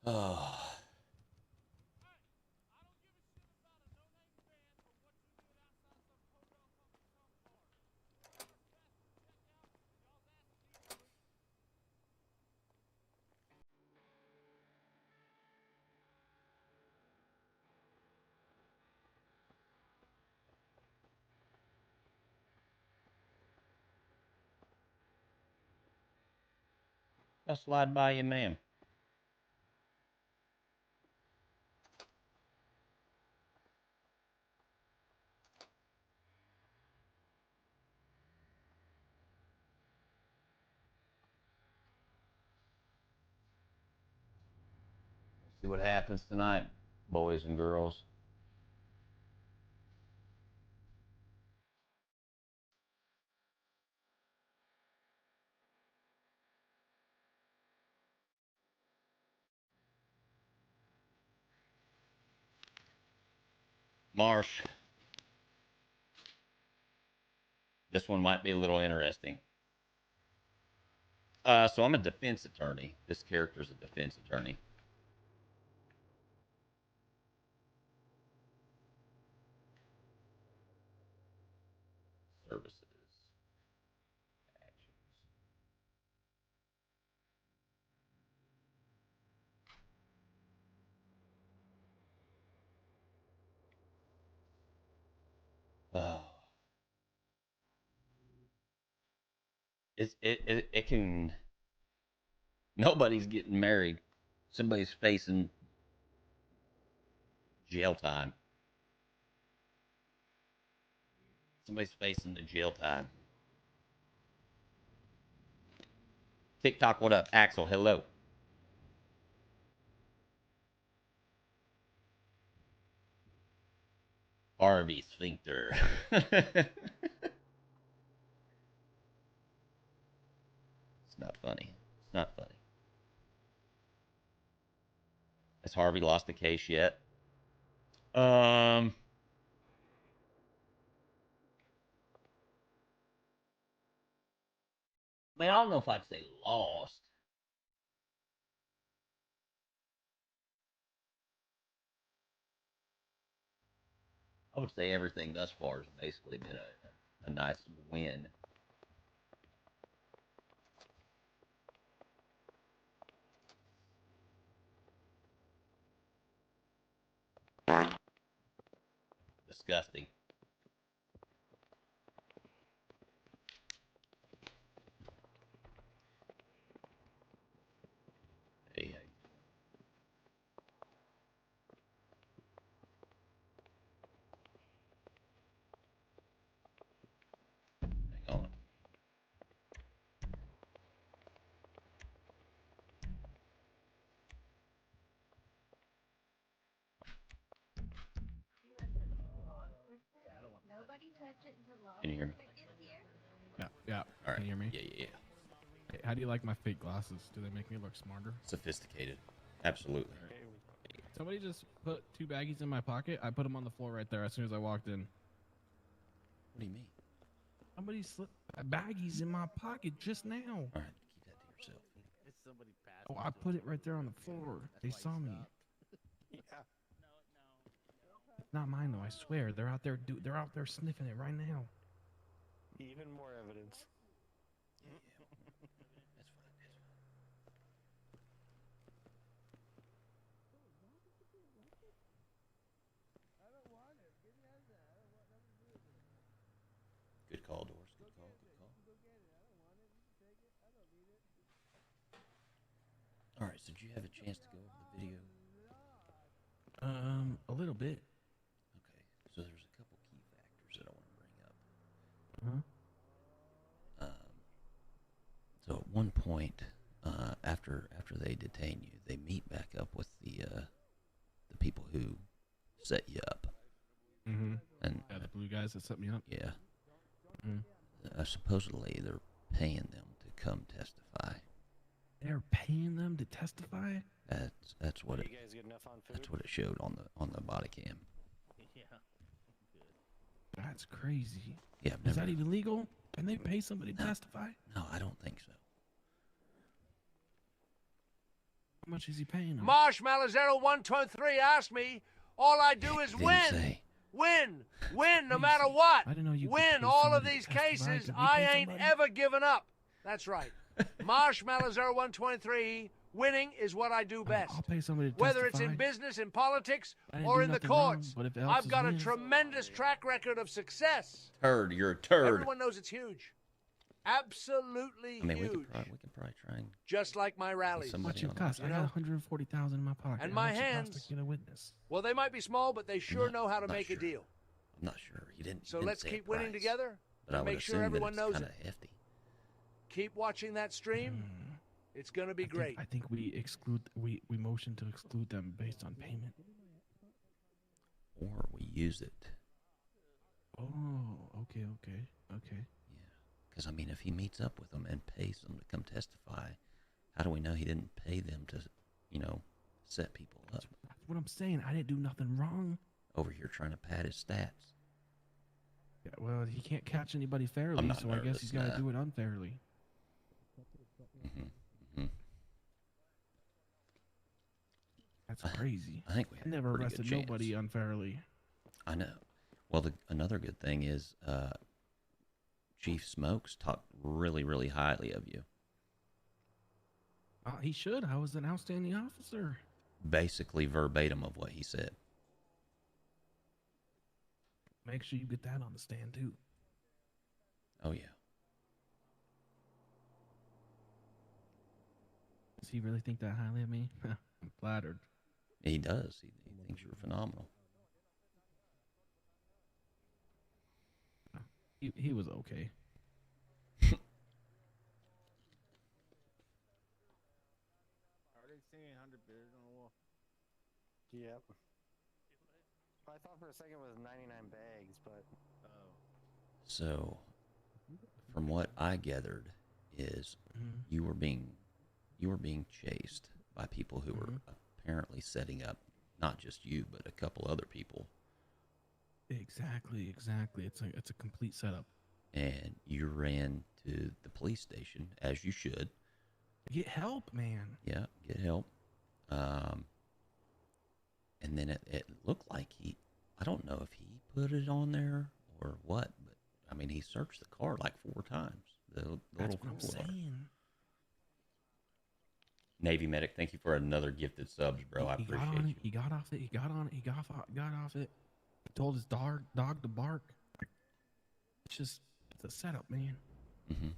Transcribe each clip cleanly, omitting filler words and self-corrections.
Oh, I'll slide by you, ma'am. See what happens tonight, boys and girls. Marsh, this one might be a little interesting. So I'm a defense attorney. This character's a defense attorney. Services. Actions. Oh. It can. Nobody's getting married. Somebody's facing jail time. Somebody's facing the jail time. TikTok, what up? Axel, hello. Harvey Sphincter. It's not funny. It's not funny. Has Harvey lost the case yet? Um, I don't know if I'd say lost. I would say everything thus far has basically been a nice win. Disgusting. Hey, hang on. Can you hear me? Yeah, yeah. All right. Can you hear me? Yeah, yeah, yeah. Hey, how do you like my fake glasses? Do they make me look smarter? Sophisticated. Absolutely. Somebody just put 2 baggies in my pocket. I put them on the floor right there as soon as I walked in. What do you mean? Somebody slipped baggies in my pocket just now. All right, keep that to yourself. Oh, I put it right there on the floor. They saw me. It's not mine though. I swear. They're out there. They're out there sniffing it right now. Even more evidence. Yeah, yeah. That's fine. That's fine. Good call, Doris. Good call. Good call. All right. So did you have a chance to go over the video? A little bit. Okay. So there's a couple key factors that I want to bring up. So at one point, after they detain you, they meet back up with the people who set you up. Mm-hmm. And Yeah, the blue guys that set me up. yeah, Mm-hmm. supposedly they're paying them to come testify. They're paying them to testify. That's what You it guys get enough on food? that's what it showed on the body cam. Yeah. That's crazy. Yeah, Is that even legal? Can they pay somebody to No. testify? No, I don't think so. How much is he paying him? Marshmallow 123 asked me, all I do is Didn't win. say. Win, no crazy. matter what. I didn't know you could Win pay all of somebody to these testify. cases. Could we I pay ain't somebody? ever given up. That's right. Marshmallow 123, winning is what I do best. I'll pay somebody to Whether it's in testify. business, in politics, I didn't or do in the nothing wrong, courts, but if it helps I've us got a win. tremendous track record of success. Turd, you're a turd. Everyone knows it's huge. Absolutely I mean, we huge. could probably try and Just like my rallies. Some- How much Somebody it on cost? you I got know? 140,000 in my pocket. And How my much it cost hands- to get a witness? Well, they might be small, but they sure know how to not make a sure. deal. I'm not sure. He didn't. So he didn't let's say a keep winning price, together But I and would make sure assume everyone that knows it's it. kind of hefty. Keep watching that stream. It's going to be great. I think we motion to exclude them based on payment. Or we use it. Oh, okay. Yeah. Because, I mean, if he meets up with them and pays them to come testify, how do we know he didn't pay them to, set people up That's what I'm saying. I didn't do nothing wrong. over here trying to pad his stats? Yeah, well, he can't catch anybody fairly, not so I guess nervous, he's got to nah. do it unfairly. Hmm. That's crazy. I think we I have never a pretty arrested good chance. nobody unfairly. I know. Well, another good thing is Chief Smokes talked really, really highly of you. He should. I was an outstanding officer. Basically verbatim of what he said. Make sure you get that on the stand too. Oh, yeah. Does he really think that highly of me? I'm flattered. He does. He thinks you're phenomenal. He was okay. Already seen 100 beers on the wall. Yep. I thought for a second it was 99 bags, but So, from what I gathered, is Mhm. you were being chased by people who were apparently setting up not just you, but a couple other people, Exactly. It's a complete setup. and you ran to the police station as you should. Get help, man. Yeah, get help. And then it looked like I don't know if he put it on there or what, but I mean, he searched the car like 4 times. The That's little what I'm car. saying. Navy Medic, thank you for another gifted subs, bro. I He got appreciate on you. it. He got off it. He got on it. He got off it. He told his dog to bark. It's a setup, man. Hmm.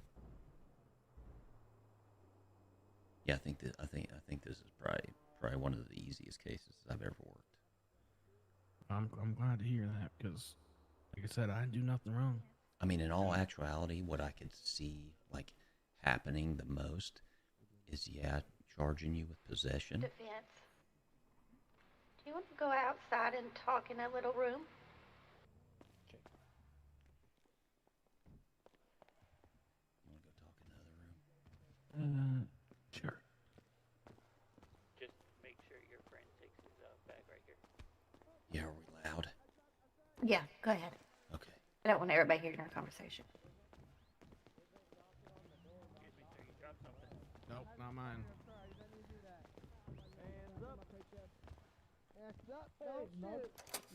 Yeah, I think this is probably one of the easiest cases I've ever worked. I'm glad to hear that because, like I said, I didn't do nothing wrong. I mean, in all actuality, what I could see like happening the most is charging you with possession. Defense. Do you want to go outside and talk in a little room? You want to go talk in the other room? Sure. Just make sure your friend takes his bag right here. Yeah, are we loud? Yeah, go ahead. Okay. I don't want everybody hearing our conversation. Excuse me, sir, you dropped something. Nope, not mine.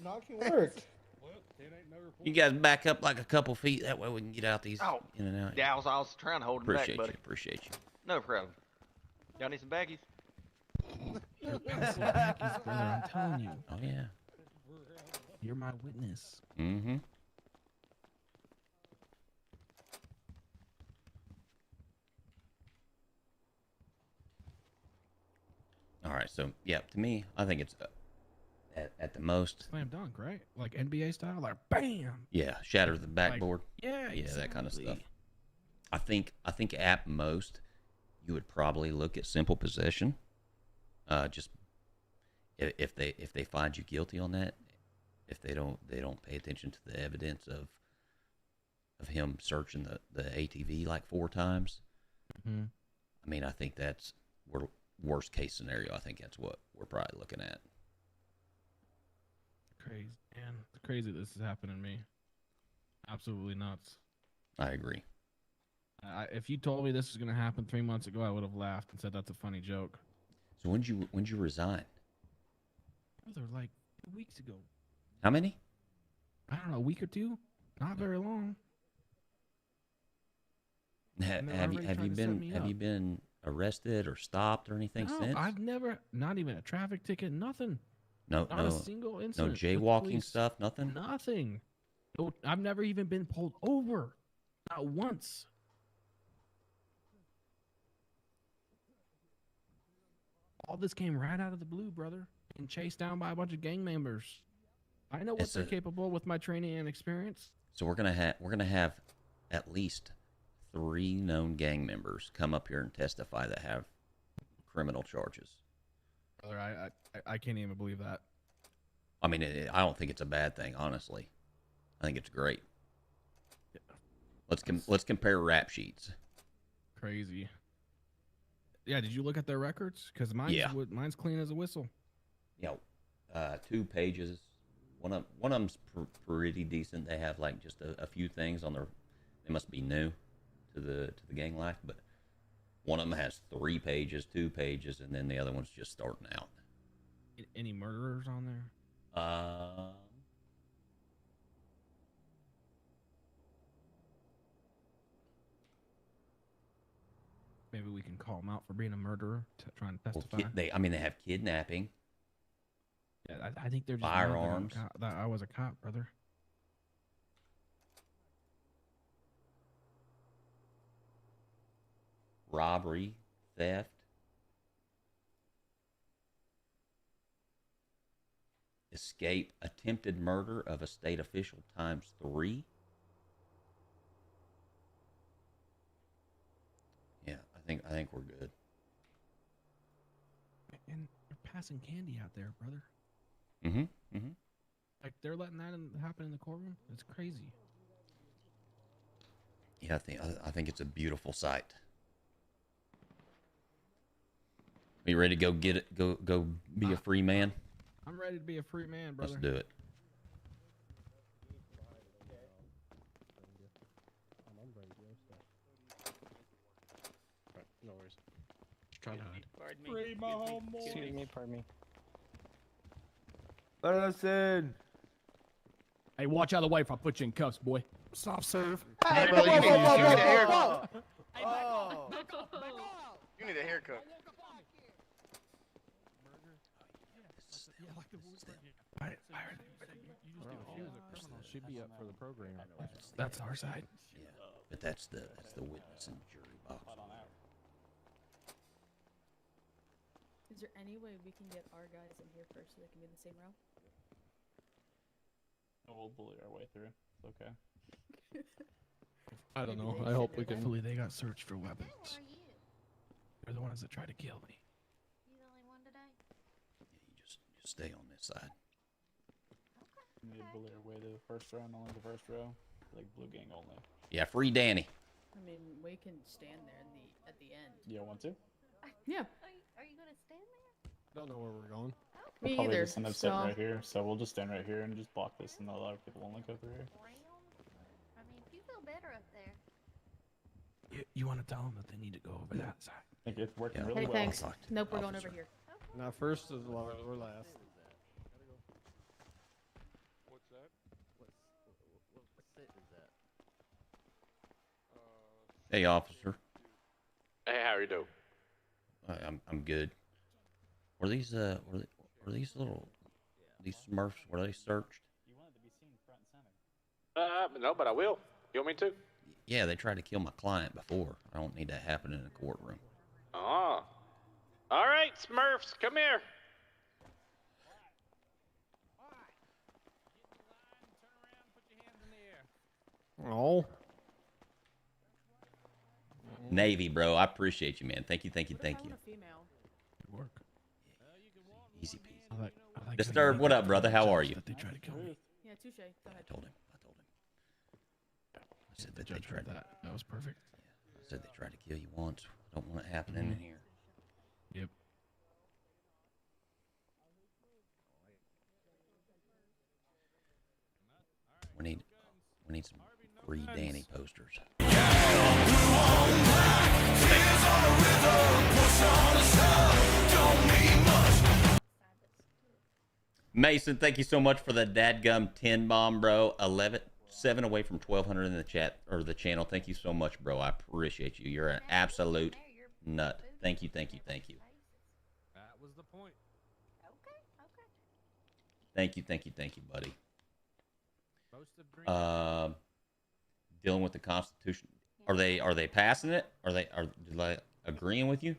Knocking worked. You guys back up like a couple feet. That way we can get out these Oh, in and out. Yeah, I was trying to hold him back, Appreciate buddy. you. Appreciate you. No problem. Y'all need some baggies? You're passing baggies, brother. I'm telling you. Oh, yeah. You're my witness. Mm-hmm. All right. So, yeah, to me, I think it's at the most, Slam dunk, right? Like NBA style, like bam. yeah, shatter the backboard. Yeah, Yeah, that kind of stuff. exactly. I think at most you would probably look at simple possession. Just if they find you guilty on that, if they don't pay attention to the evidence of him searching the ATV like 4 times. Mhm. I mean, I think that's worst case scenario. I think that's what we're probably looking at. Crazy, man. It's crazy this is happening to me. Absolutely nuts. I agree. If you told me this was gonna happen 3 months ago, I would have laughed and said that's a funny joke. So when'd you resign? Brother, like 2 weeks ago. How many? I don't know, a week or two. Not very long. And they're already Have you trying to set been me have up. you been arrested or stopped or anything No, since? I've never, not even a traffic ticket, nothing. No, Not a no, single no incident. with the jaywalking police. stuff. Nothing. Nothing. No, I've never even been pulled over. Not once. All this came right out of the blue, brother. And chased down by a bunch of gang members. I know what It's they're a- capable with my training and experience. So we're gonna have at least 3 known gang members come up here and testify that have criminal charges. Brother, I can't even believe that. I mean, I don't think it's a bad thing, honestly. I think it's great. Let's compare rap sheets. Crazy. Yeah, did you look at their records? Because mine's, Yeah. mine's clean as a whistle. You know, 2 pages. One of them's pretty decent. They have like just a few things on their. They must be new to the gang life, but one of them has 3 pages, 2 pages, and then the other one's just starting out. Any murderers on there? Maybe we can call them out for being a murderer, trying to Well, testify. they have kidnapping, Yeah, I think they're just mad that I'm firearms. that I was a cop, brother. robbery, theft, escape, attempted murder of a state official times 3. Yeah, I think we're good. And they're passing candy out there, brother. Mm-hmm. Like they're letting that happen in the courtroom. It's crazy. Yeah, I think it's a beautiful sight. Are you ready to go get it? Go be a free man. I'm ready to be a free man, brother. Let's do it. No worries. Just trying to hide. Pardon me. Free my homeboy. Excuse me, pardon me. Let us in. Hey, watch out of the way if I put you in cuffs, boy. Soft serve. Hey, brother, you need a haircut. Oh. You need a haircut. Should be up for the program. That's our side. Yeah, but that's the witness and jury box. Is there any way we can get our guys in here first so they can be in the same row? We'll bully our way through. It's okay. I don't know. Maybe they I hope said we they're can. right. Hopefully they got searched for weapons. Who are you? They're the ones that tried to kill me. You the only one today? Yeah, you just stay on this side. We need to bully our way to the first round, only the first row. Like blue gang only. Yeah, free Danny. I mean, we can stand there at the end. You want to? Yeah. Are you gonna stand there? Don't know where we're going. Me Probably either. just end up sitting So right here. So we'll just stand right here and just block this, and a lot of people only go through here. I mean, if you feel better up there. You want to tell them that they need to go over that side? I think it's working Yeah. really hey, well. thanks. Talk to Nope, the we're going officer. over here. Not first is or last. What's that? What set is that? Hey, officer. Hey, how you doing? I'm good. Were these were these little Smurfs? Were they searched? You wanted to be seen front and center. No, but I will. You want me to? Yeah, they tried to kill my client before. I don't need that happening in a courtroom. Ah. All right, Smurfs, come here. Oh. Navy, bro. I appreciate you, man. Thank you. What if I you. want a female? Good work. Easy peasy. I like how Disturbed, you what make up, brother? How are you? That they tried to kill me. Yeah, touche. Go I ahead. told him. I said The that they judge tried. heard that. That was perfect. I said they tried to kill you once. Don't want it happening in here. Yep. We need some free Danny posters. Push on the stove, don't need Mason, thank you so much for the dadgum 10 bomb, bro. 7 away from 1,200 in the chat or the channel. Thank you so much, bro. I appreciate you. You're an absolute nut. Thank you, thank you, thank you. That was the point. Okay, okay. Thank you, thank you, thank you, buddy. Most of green. Dealing with the Constitution. Are they passing it? Are they agreeing with you?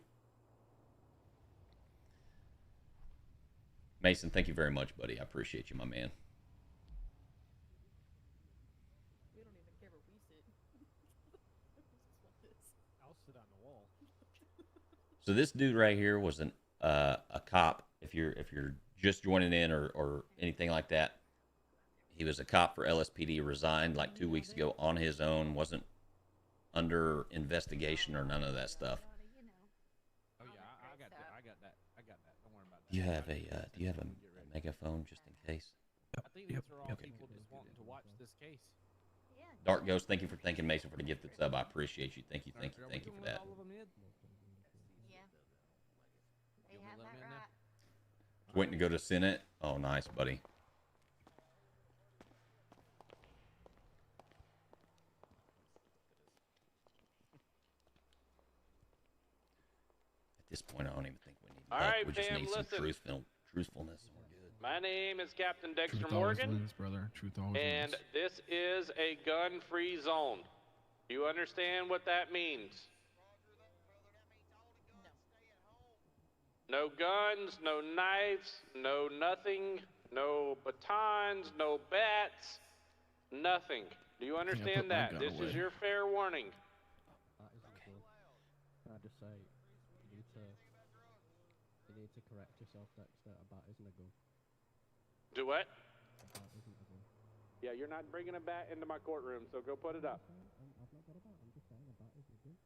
Mason, thank you very much, buddy. I appreciate you, my man. We don't even care where we sit. I'll sit on the wall. So this dude right here was a cop. If you're just joining in or anything like that, he was a cop for LSPD. Resigned like 2 weeks ago on his own. Wasn't under investigation or none of that stuff. Oh yeah, I got that. I got that. Don't worry about that. Do you have a megaphone just in case? I think these are all people just wanting to watch this case. Dark Ghost, thank you for thanking Mason for the gifted sub. I appreciate you. Thank you for that. Yeah. They have that right. Waiting to go to Senate. Oh, nice, buddy. At this point, I don't even think we need All luck. right, We just fam, need some listen. truthfulness. We're good. My name is Captain Dexter Truth always Morgan, wins, brother. Truth always and wins. this is a gun-free zone. Do you understand what that means? No guns, no knives, no nothing, no batons, no bats, nothing. Do you understand my that? gun This is away. your fair warning. Can I just say, you need to correct yourself, Dexter. A bat isn't a gun. Do what? A bat isn't a gun. Yeah, you're not bringing a bat into my courtroom, so go put it up. I've not got a bat. I'm just saying a bat isn't a gun.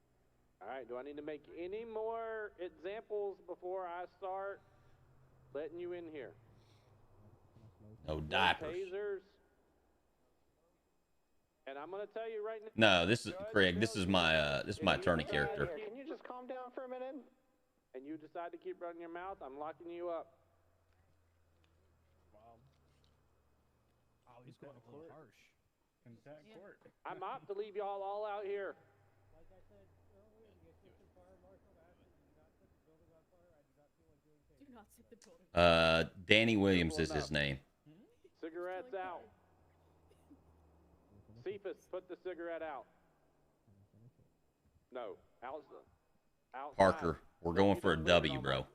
All right, do I need to make any more examples before I start letting you in here? No diapers. Tasers. And I'm gonna tell you right now. No, this is Craig. This is my attorney character. Can you just calm down for a minute? And you decide to keep running your mouth, I'm locking you up. Wow. Oh, he's going a little harsh. Content court. I'm up to leave y'all all out here. Like I said earlier, the assistant fire marshal asked me to not set the building on fire. I do not feel like doing Do not set the building. Danny Williams is his name. Cigarettes out. Cephas, put the cigarette out. No, outside. Parker, we're going for a W, bro.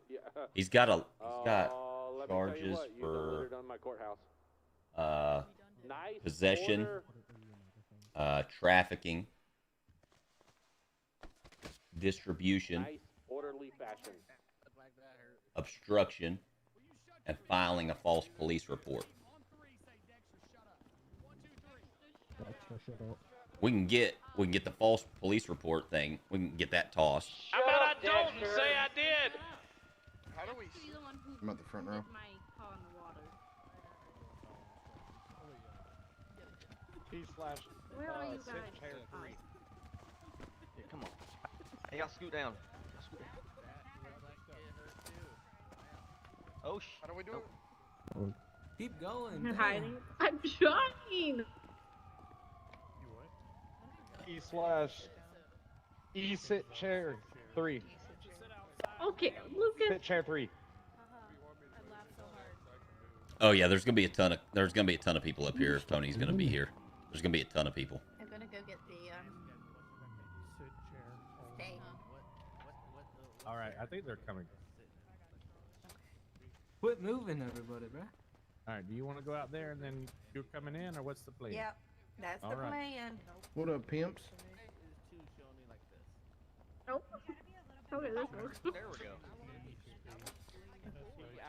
He's got let me tell you charges what, you for done done my courthouse. Nice possession, order, trafficking, distribution, nice orderly fashion. obstruction, and filing a false police report. Dexter, shut up. We can get the false police report thing. We can get that tossed. How about I don't say I did? How do we? I'm at the front row. P/slash. Where are you sit guys? chair 3. Yeah, come on. Hey, y'all scoot down. Oh, How do we do it? Keep going. You're hiding. I'm trying. E/E sit chair 3. Okay, Lucas. Sit chair 3. I laughed so hard. Oh yeah, there's gonna be a ton of people up here if Tony's gonna be here. There's gonna be a ton of people. I'm gonna go get the steak. All right, I think they're coming. Quit moving, everybody, bro. All right, do you want to go out there and then you're coming in, or what's the plan? Yep, that's All the right. plan. What up, pimps? Nope. Okay, this works. There we go.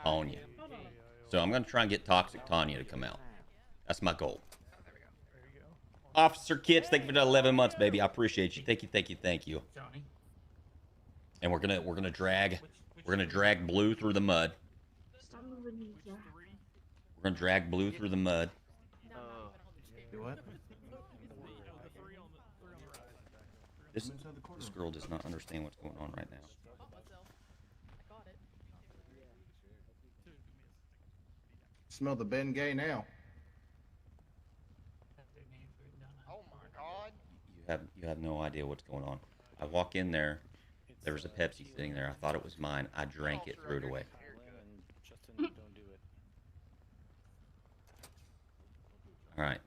Tanya. So I'm gonna try and get Toxic Tanya to come out. That's my goal. Officer Kitch, thank you for the 11 months, baby. I appreciate you. Thank you, thank you, thank you. Johnny. And we're gonna drag Blue through the mud. I'm moving these guys. We're gonna drag Blue through the mud. Do what? This girl does not understand what's going on right now. I got it. Smell the Ben Gay now. Oh my god. You have no idea what's going on. I walk in there. There was a Pepsi sitting there. I thought it was mine. I drank it, threw it away. Justin, don't do it. All right.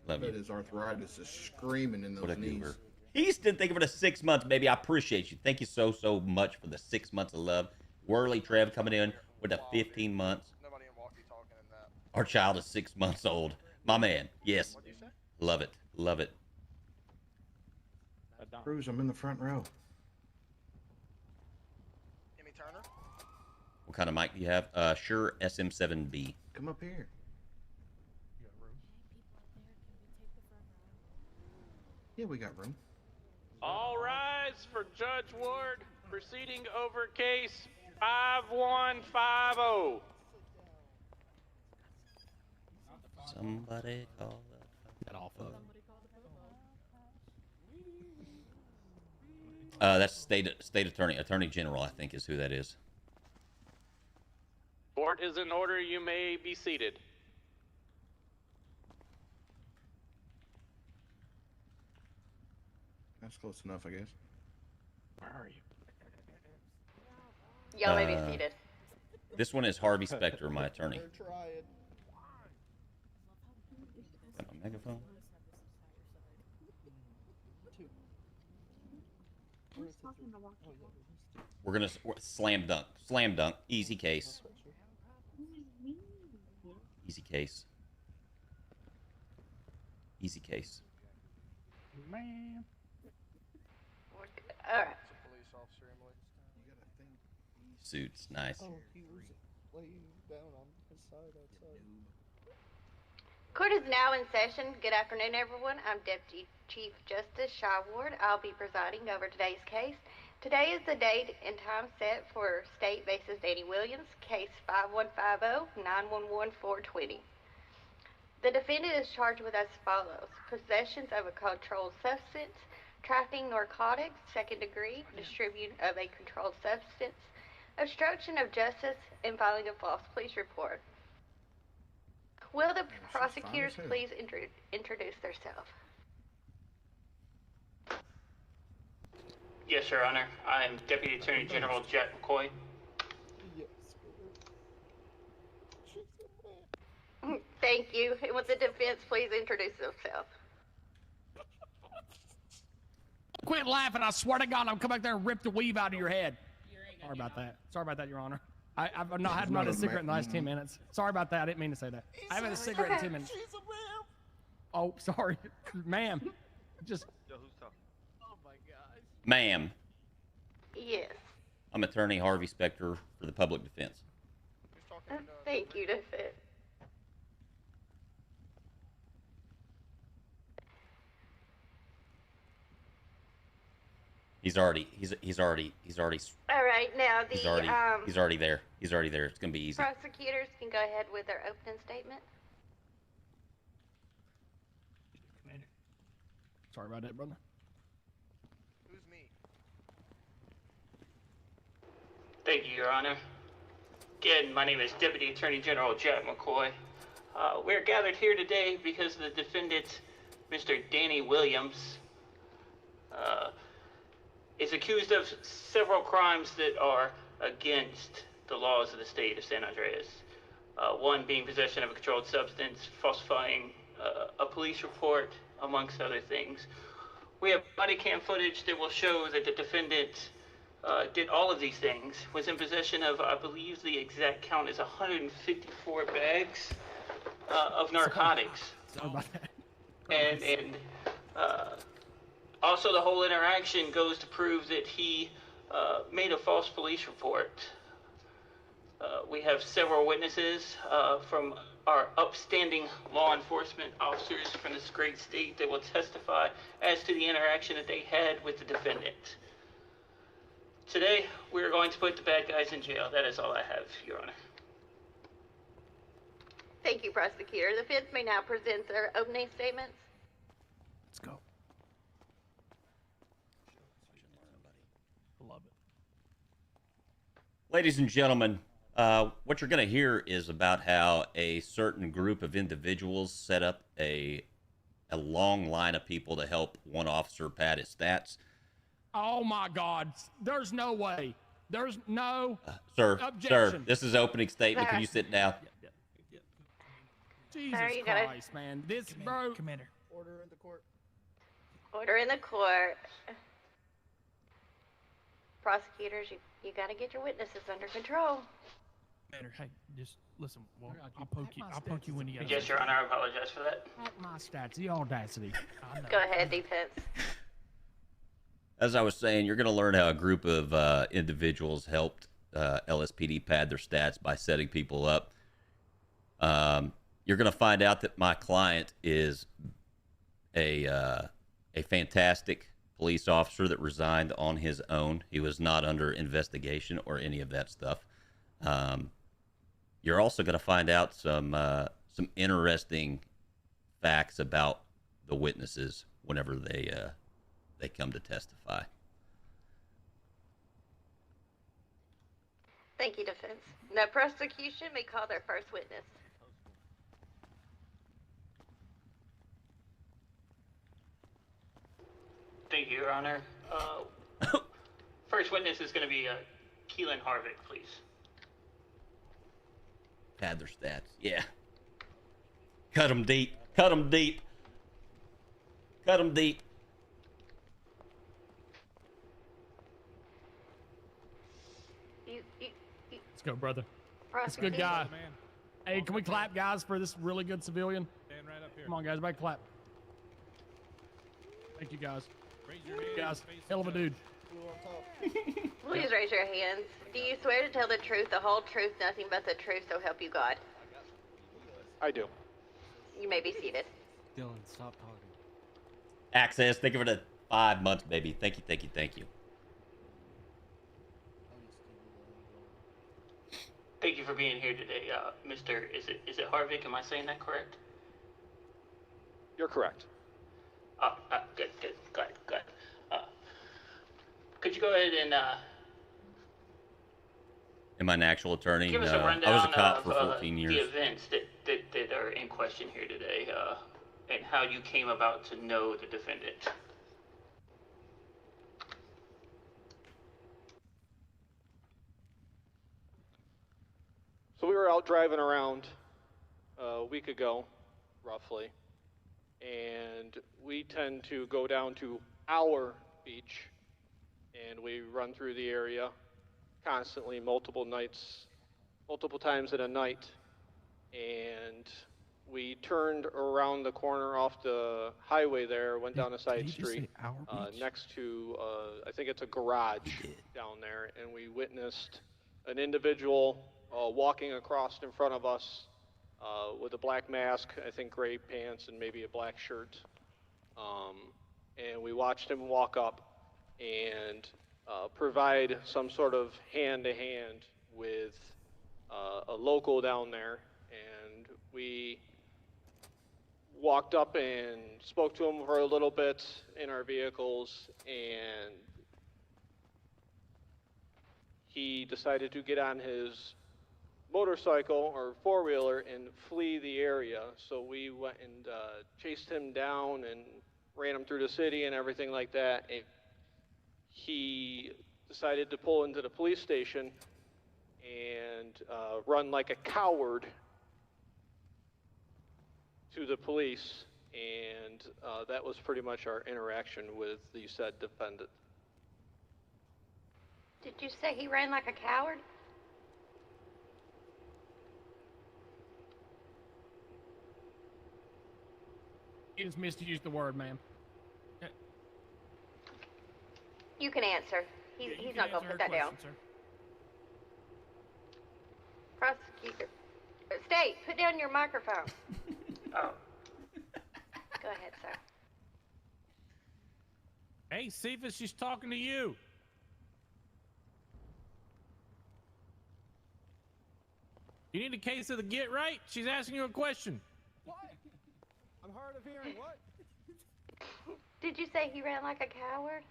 Love But you. his arthritis is screaming in What those a knees. goober. Easton, thank you for the 6 months, baby. I appreciate you. Thank you so, so much for the 6 months of love. Whirly Trev coming in with the 15 months. Nobody in walkie talking in that. Our child is 6 months old. My man. Yes. What'd you say? Love it. Love it. Cruz, I'm in the front row. Timmy Turner? What kind of mic do you have? Sure, SM7B. Come up here. Yeah, we got room. All rise for Judge Ward proceeding over case 5150. Somebody call Get off of. That's state attorney general, I think, is who that is. Court is in order. You may be seated. That's close enough, I guess. Where are you? Y'all may be seated. This one is Harvey Specter, my attorney. They're trying. Got my megaphone. We're gonna slam dunk, easy case, easy case, easy case. Man. All right. It's a police officer, Emily. You got a thing. Suits, nice. Oh, he was laying down on his side outside. Court is now in session. Good afternoon, everyone. I'm Deputy Chief Justice Shy Ward. I'll be presiding over today's case. Today is the date and time set for State versus Danny Williams, case 5150-911-420. The defendant is charged with as follows: possession of a controlled substance, trafficking narcotics, second degree, distribution of a controlled substance, obstruction of justice, and filing a false police report. Will the prosecutors please introduce themselves? Yes, Your Honor. I'm Deputy Attorney General Jack McCoy. Thank you. And would the defense please introduce themselves? Quit laughing. I swear to God, I'll come back there and rip the weave out of your head. Sorry about that. Sorry about that, Your Honor. I've not had a cigarette in the last 10 minutes. Sorry about that. I didn't mean to say that. I haven't had a cigarette in 10 minutes. Oh, sorry. Ma'am. Just. Yo, who's talking? Oh my gosh. Ma'am, Yes. I'm attorney Harvey Specter for the public defense. Who's talking? Thank you, defense. He's already All right, now the he's already there. He's already there. It's gonna be easy. prosecutors can go ahead with their opening statement. Sorry about that, brother. Who's me? Thank you, Your Honor. Again, my name is Deputy Attorney General Jack McCoy. We're gathered here today because the defendant, Mr. Danny Williams, is accused of several crimes that are against the laws of the state of San Andreas. One being possession of a controlled substance, falsifying a police report, amongst other things. We have body cam footage that will show that the defendant did all of these things, was in possession of, I believe the exact count is 154 bags of narcotics. Sorry about that. And also the whole interaction goes to prove that he made a false police report. We have several witnesses from our upstanding law enforcement officers from this great state that will testify as to the interaction that they had with the defendant. Today, we're going to put the bad guys in jail. That is all I have, Your Honor. Thank you, prosecutor. The defense may now present their opening statements. Let's go. Love it. Ladies and gentlemen, What you're going to hear is about how a certain group of individuals set up a long line of people to help one officer pad his stats. Oh my God! There's no way. There's no Sir, objection. this is opening statement. Can you sit down? Jesus you gotta- Christ, man! This bro. Commander. Order in the court. Order in the court. Prosecutors, you gotta get your witnesses under control. Commander, hey, just listen. Well, I'll poke you. I'll poke you when you get. Yes, Your Honor, I apologize for that. My stats, the audacity. Go ahead, defense. As I was saying, you're going to learn how a group of individuals helped LSPD pad their stats by setting people up. You're going to find out that my client is a fantastic police officer that resigned on his own. He was not under investigation or any of that stuff. You're also going to find out some interesting facts about the witnesses whenever they come to testify. Thank you, defense. The prosecution may call their first witness. Thank you, Your Honor. First witness is going to be Keelan Harvick, please. Pad their stats. Yeah. Cut them deep. Cut them deep. Cut them deep. Let's go, brother. That's a good guy. Hey, can we clap, guys, for this really good civilian? Stand right up here. Come on, guys, everybody clap. Thank you, guys. Guys, hell of a dude. Please raise your hands. Do you swear to tell the truth, the whole truth, nothing but the truth, so help you God? I do. You may be seated. Dylan, stop talking. Access. Think of it as 5 months, baby. Thank you, thank you, thank you. Thank you for being here today, Mr. Is it Harvick? Am I saying that correct? You're correct. Good. Could you go ahead and Am I an actual attorney? give us a No, rundown I was a cop of for 14 years. the events that are in question here today, and how you came about to know the defendant? So we were out driving around a week ago, roughly, and we tend to go down to our beach, and we run through the area constantly, multiple times in a night, and we turned around the corner off the highway there, went down a side street next to, I think it's a garage down there, and we witnessed an individual walking across in front of us with a black mask, I think gray pants, and maybe a black shirt. And we watched him walk up and provide some sort of hand-to-hand with a local down there. And we walked up and spoke to him for a little bit in our vehicles, and he decided to get on his motorcycle or four-wheeler and flee the area. So we went and chased him down and ran him through the city and everything like that. And he decided to pull into the police station and run like a coward to the police, and that was pretty much our interaction with the said defendant. Did you say he ran like a coward? You just misused the word, ma'am. You can answer. He's not going to put that down. Prosecutor. State, put down your microphone. Oh. Go ahead, sir. Hey, Cephas, she's talking to you. You need a case of the get right? She's asking you a question. What? I'm hard of hearing. What? Did you say he ran like a coward?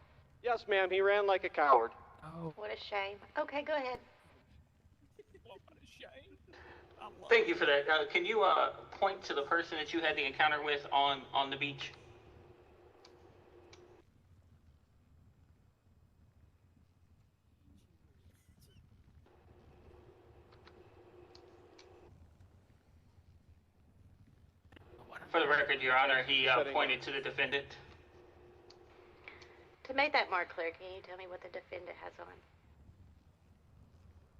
Yes, ma'am, he ran like a coward. Oh. What a shame. Okay, go ahead. Thank you for that. Can you point to the person that you had the encounter with on the beach? For the record, Your Honor, he pointed to the defendant. To make that more clear, can you tell me what the defendant has on?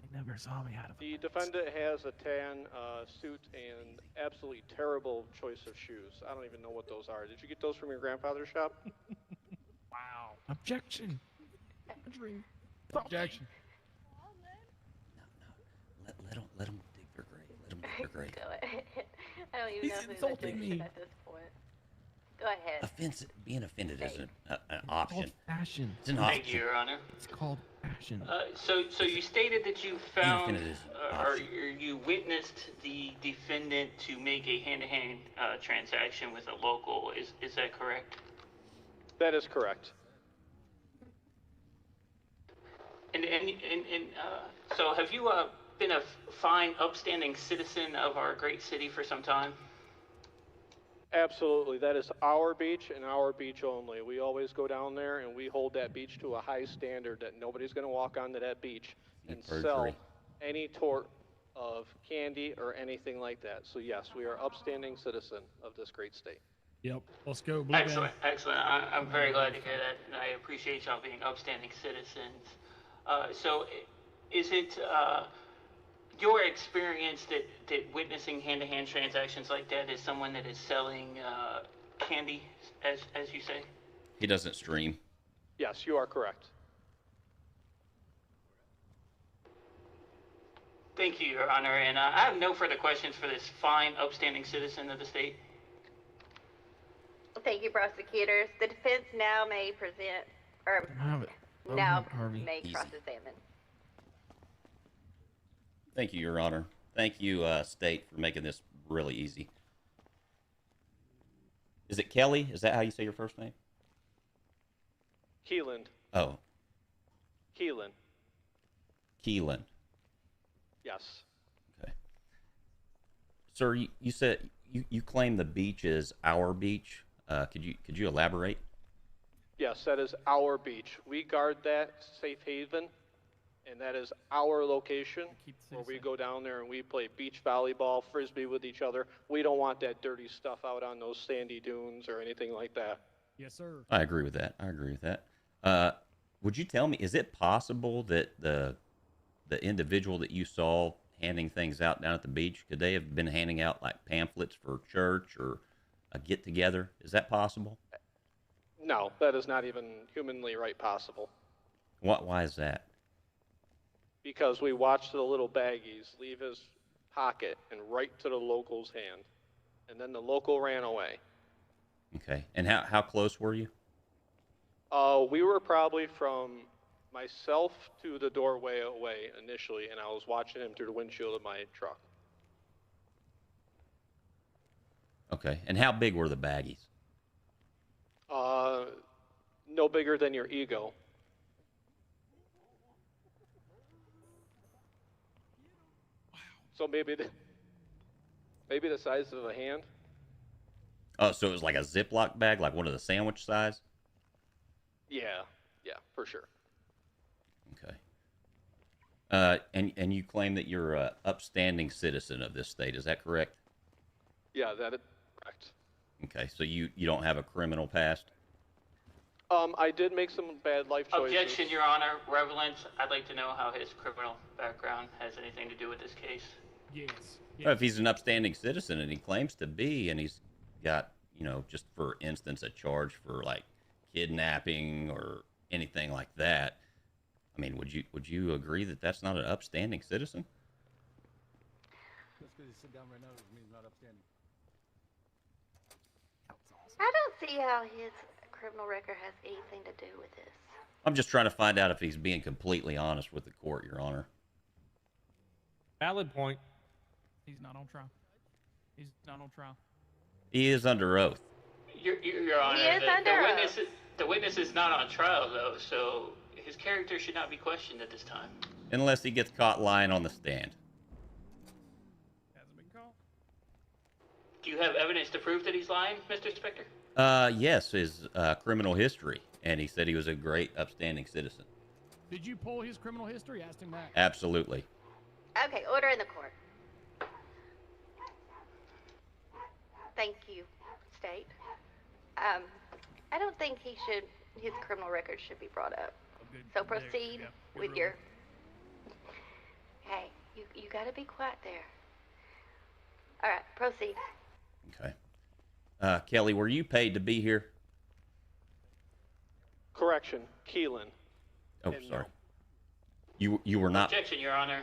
They never saw me out of The defendant has a tan suit and absolutely terrible choice of shoes. I don't even know what those are. Did you get those from your grandfather's shop? Wow. Objection. Objection. Let him dig their grave. Let him dig their grave. Go ahead. I don't even He's know who's insulting objection me. at this point. Go ahead. Being offended isn't an option. Passion. It's an Thank option. you, Your Honor. It's called passion. So you stated that you found offended is an or option. you witnessed the defendant to make a hand-to-hand transaction with a local. Is that correct? That is correct. And so have you been a fine, upstanding citizen of our great city for some time? Absolutely. That is our beach and our beach only. We always go down there and we hold that beach to a high standard that nobody's going to walk onto that beach and sell any tort of candy or anything like that. So yes, we are upstanding citizen of this great state. Yep. Let's go, Blue Excellent, excellent. I'm very glad to hear that, and I appreciate y'all being upstanding citizens. So is it your experience that witnessing hand-to-hand transactions like that is someone that is selling candy, as you say? He doesn't stream. Yes, you are correct. Thank you, Your Honor, and I have no further questions for this fine, upstanding citizen of the state. Thank you, prosecutors. The defense now may present, or now may cross-examine. Thank you, Your Honor. Thank you, State, for making this really easy. Is it Kelly? Is that how you say your first name? Keeland. Oh. Keelan. Keelan. Yes. Okay. Sir, you said you claim the beach is our beach. Could you elaborate? Yes, that is our beach. We guard that safe haven, and that is our location where we go down there and we play beach volleyball, frisbee with each other. We don't want that dirty stuff out on those sandy dunes or anything like that. Yes, sir. I agree with that. Would you tell me, is it possible that the individual that you saw handing things out down at the beach, could they have been handing out like pamphlets for church or a get-together? Is that possible? No, that is not even humanly right possible. Why is that? Because we watched the little baggies leave his pocket and right to the local's hand. And then the local ran away. Okay. And how close were you? We were probably from myself to the doorway away initially, and I was watching him through the windshield of my truck. Okay. And how big were the baggies? No bigger than your ego. So maybe the size of a hand. Oh, so it was like a Ziploc bag, like one of the sandwich size? Yeah, for sure. Okay. And you claim that you're a upstanding citizen of this state. Is that correct? Yeah, that is correct. Okay. So you don't have a criminal past? I did make some bad life choices. Objection, Your Honor. Relevance. I'd like to know how his criminal background has anything to do with this case. Yes. Well, if he's an upstanding citizen and he claims to be, and he's got, just for instance, a charge for like kidnapping or anything like that, I mean, would you agree that that's not an upstanding citizen? Just because you sit down right now doesn't mean he's not upstanding. I don't see how his criminal record has anything to do with this. I'm just trying to find out if he's being completely honest with the court, Your Honor. Valid point. He's not on trial. He's not on trial. He is under oath. Your Honor, He is under oath. The witness is not on trial, though, so his character should not be questioned at this time. Unless he gets caught lying on the stand. Do you have evidence to prove that he's lying, Mr. Inspector? Yes, his criminal history, and he said he was a great, upstanding citizen. Did you pull his criminal history? Asked him that. Absolutely. Okay, order in the court. Thank you, State. I don't think his criminal record should be brought up. So proceed with your... Hey, you gotta be quiet there. All right, proceed. Okay. Kelly, were you paid to be here? Correction, Keelan. Oh, And sorry. You were not. Objection, Your Honor.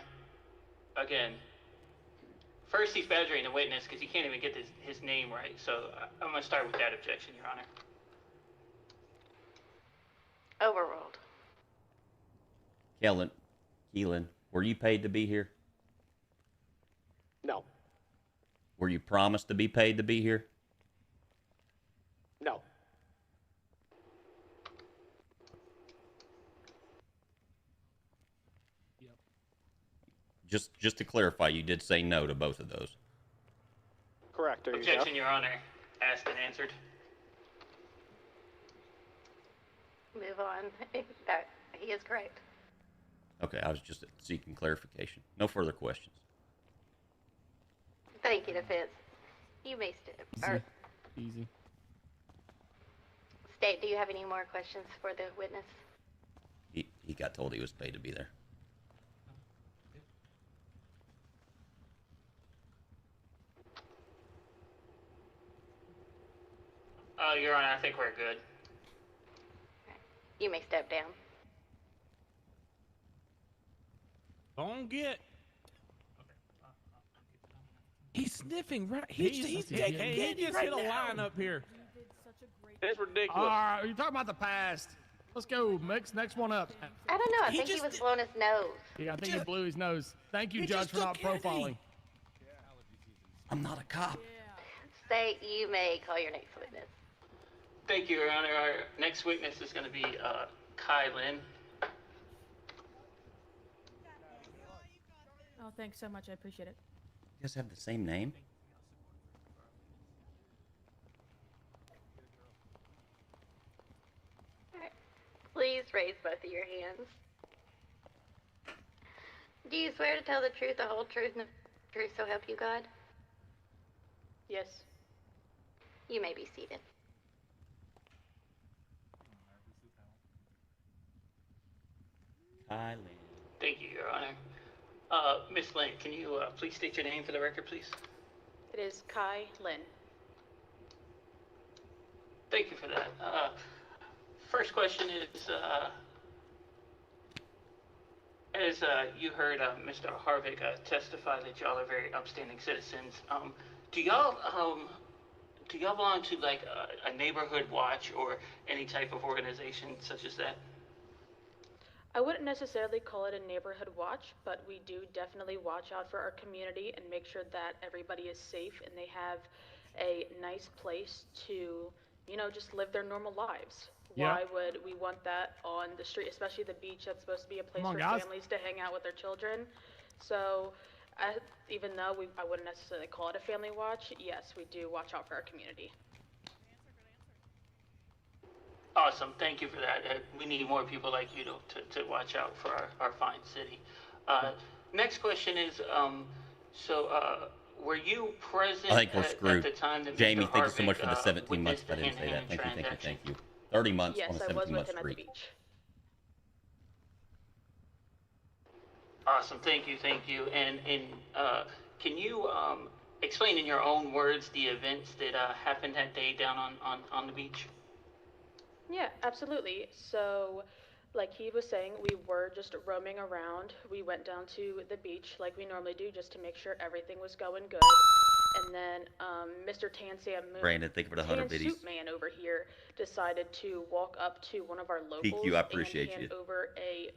Again. First, he's badgering the witness because he can't even get his name right. So I'm going to start with that objection, Your Honor. Overruled. Keelan, were you paid to be here? No. Were you promised to be paid to be here? No. Just to clarify, you did say no to both of those. Correct. Are you Objection, Your Honor. Asked and answered. Move on. He is correct. Okay, I was just seeking clarification. No further questions. Thank you, defense. You may step. Easy. State, do you have any more questions for the witness? He got told he was paid to be there. Your Honor, I think we're good. You may step down. Don't get. He's sniffing right. He's taking He just hit a line up here. It's ridiculous. All right, you're talking about the past. Let's go. Next one up. I don't know. I think he was blowing his nose. Yeah, I think he blew his nose. Thank you, Judge, for not profiling. I'm not a cop. State, you may call your next witness. Thank you, Your Honor. Our next witness is going to be Kai Lin. Oh, thanks so much. I appreciate it. You guys have the same name? All right. Please raise both of your hands. Do you swear to tell the truth, the whole truth, and the truth so help you God? Yes. You may be seated. Thailand. Thank you, Your Honor. Miss Lin, can you please state your name for the record, please? It is Kai Lin. Thank you for that. First question is, as you heard Mr. Harvick testify that y'all are very upstanding citizens, do y'all belong to like a neighborhood watch or any type of organization such as that? I wouldn't necessarily call it a neighborhood watch, but we do definitely watch out for our community and make sure that everybody is safe and they have a nice place to, just live their normal lives. Yeah. Why would we want that on the street, especially the beach? That's supposed to be a place for guys. families to hang out with their children. So, even though I wouldn't necessarily call it a family watch, yes, we do watch out for our community. Awesome. Thank you for that. We need more people like you to watch out for our fine city. Next question is, were you present I think we're at screwed. the time that Jamie, Mr. thank you so much Harvick, for the 17 months. witnessed I the didn't say that. hand-to-hand Thank you, transaction? thank you. 30 months Yes, on a I was 17 with month him at the streak. beach. Awesome. Thank you. And can you explain in your own words the events that happened that day down on the beach? Yeah, absolutely. So, like he was saying, we were just roaming around. We went down to the beach like we normally do just to make sure everything was going good. And then Mr. Tan Sam Moon, Brandon, thank you for the 100 Tan biddies. Soup Man over here, decided to walk up to one of our locals PQ, I appreciate and hand you. over a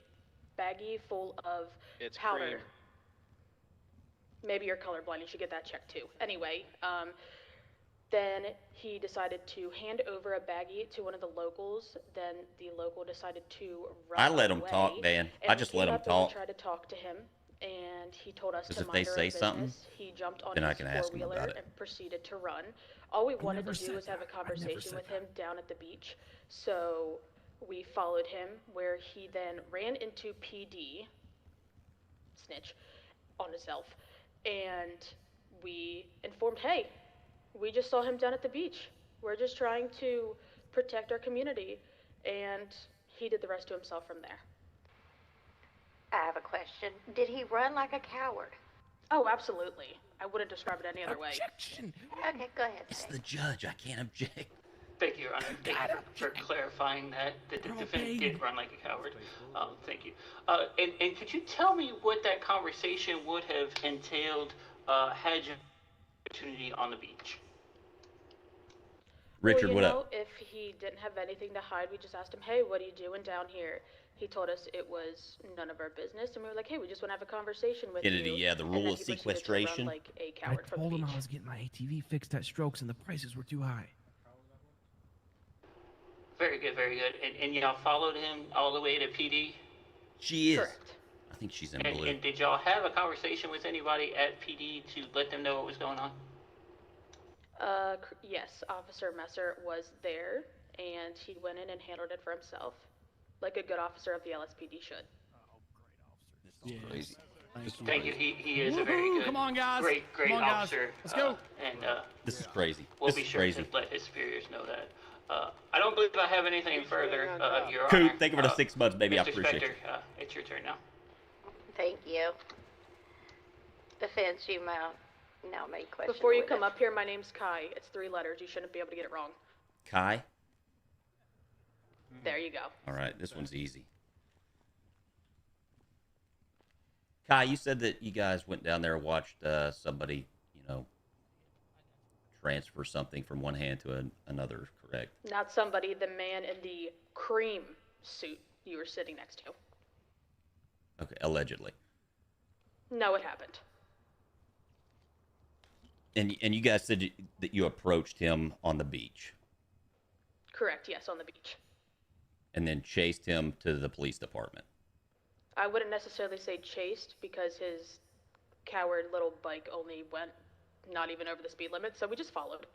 baggie full of It's powder. cream. Maybe you're colorblind. You should get that checked too. Anyway, then he decided to hand over a baggie to one of the locals. Then the local decided to run I let him away, talk, Dan. and I we just came let him up and we talk. tried to talk to him, and he told us 'Cause to if they mind our say own something, business. He jumped on then I his can ask him four-wheeler about it. and proceeded to run. All we wanted never to do said was have a that. I never conversation said with that. him down at the beach. So we followed him, where he then ran into PD, snitch, on himself, and we informed, hey, we just saw him down at the beach. We're just trying to protect our community, and he did the rest to himself from there. I have a question. Did he run like a coward? Oh, absolutely. I wouldn't describe it any other way. Objection. Okay, go ahead. It's Shay. the judge. I can't object. Thank you, Your Honor. Thank you for clarifying that the defendant did run like a coward. Thank you. And could you tell me what that conversation would have entailed had you opportunity on the beach? Richard, well, what you know, up? if he didn't have anything to hide, we just asked him, hey, what are you doing down here? He told us it was none of our business, and we were like, hey, we just want to have a conversation with Kennedy, you. yeah, the And rule then of he proceeded to run sequestration. like a I coward from the told him beach. I was getting my ATV fixed at Strokes, and the prices were too high. Very good, very good. And y'all followed him all the way to PD? She is. Correct. I think she's in And, blue. and did y'all have a conversation with anybody at PD to let them know what was going on? Yes, Officer Messer was there, and he went in and handled it for himself, like a good officer of the LSPD should. Yeah. Crazy. Thank you. He is a very Woohoo! good, Come on, guys. great Come on, guys. officer. Let's go. And This is crazy. we'll This be is sure crazy. to let his superiors know that. I don't believe I have anything further, Your Coop, Honor. thank you for the 6 months, baby. I Mr. appreciate Spector, you. it's your turn now. Thank you. Defense, you now may question. Before you the come witness. up here, my name's Kai. It's 3 letters. You shouldn't be able to get it wrong. Kai? There you go. All right, this one's easy. Kai, you said that you guys went down there and watched somebody, transfer something from one hand to another, correct? Not somebody, the man in the cream suit you were sitting next to. Okay, allegedly. No, it happened. And you guys said that you approached him on the beach Correct, yes, on the beach. and then chased him to the police department. I wouldn't necessarily say chased because his coward little bike only went not even over the speed limit, so we just followed.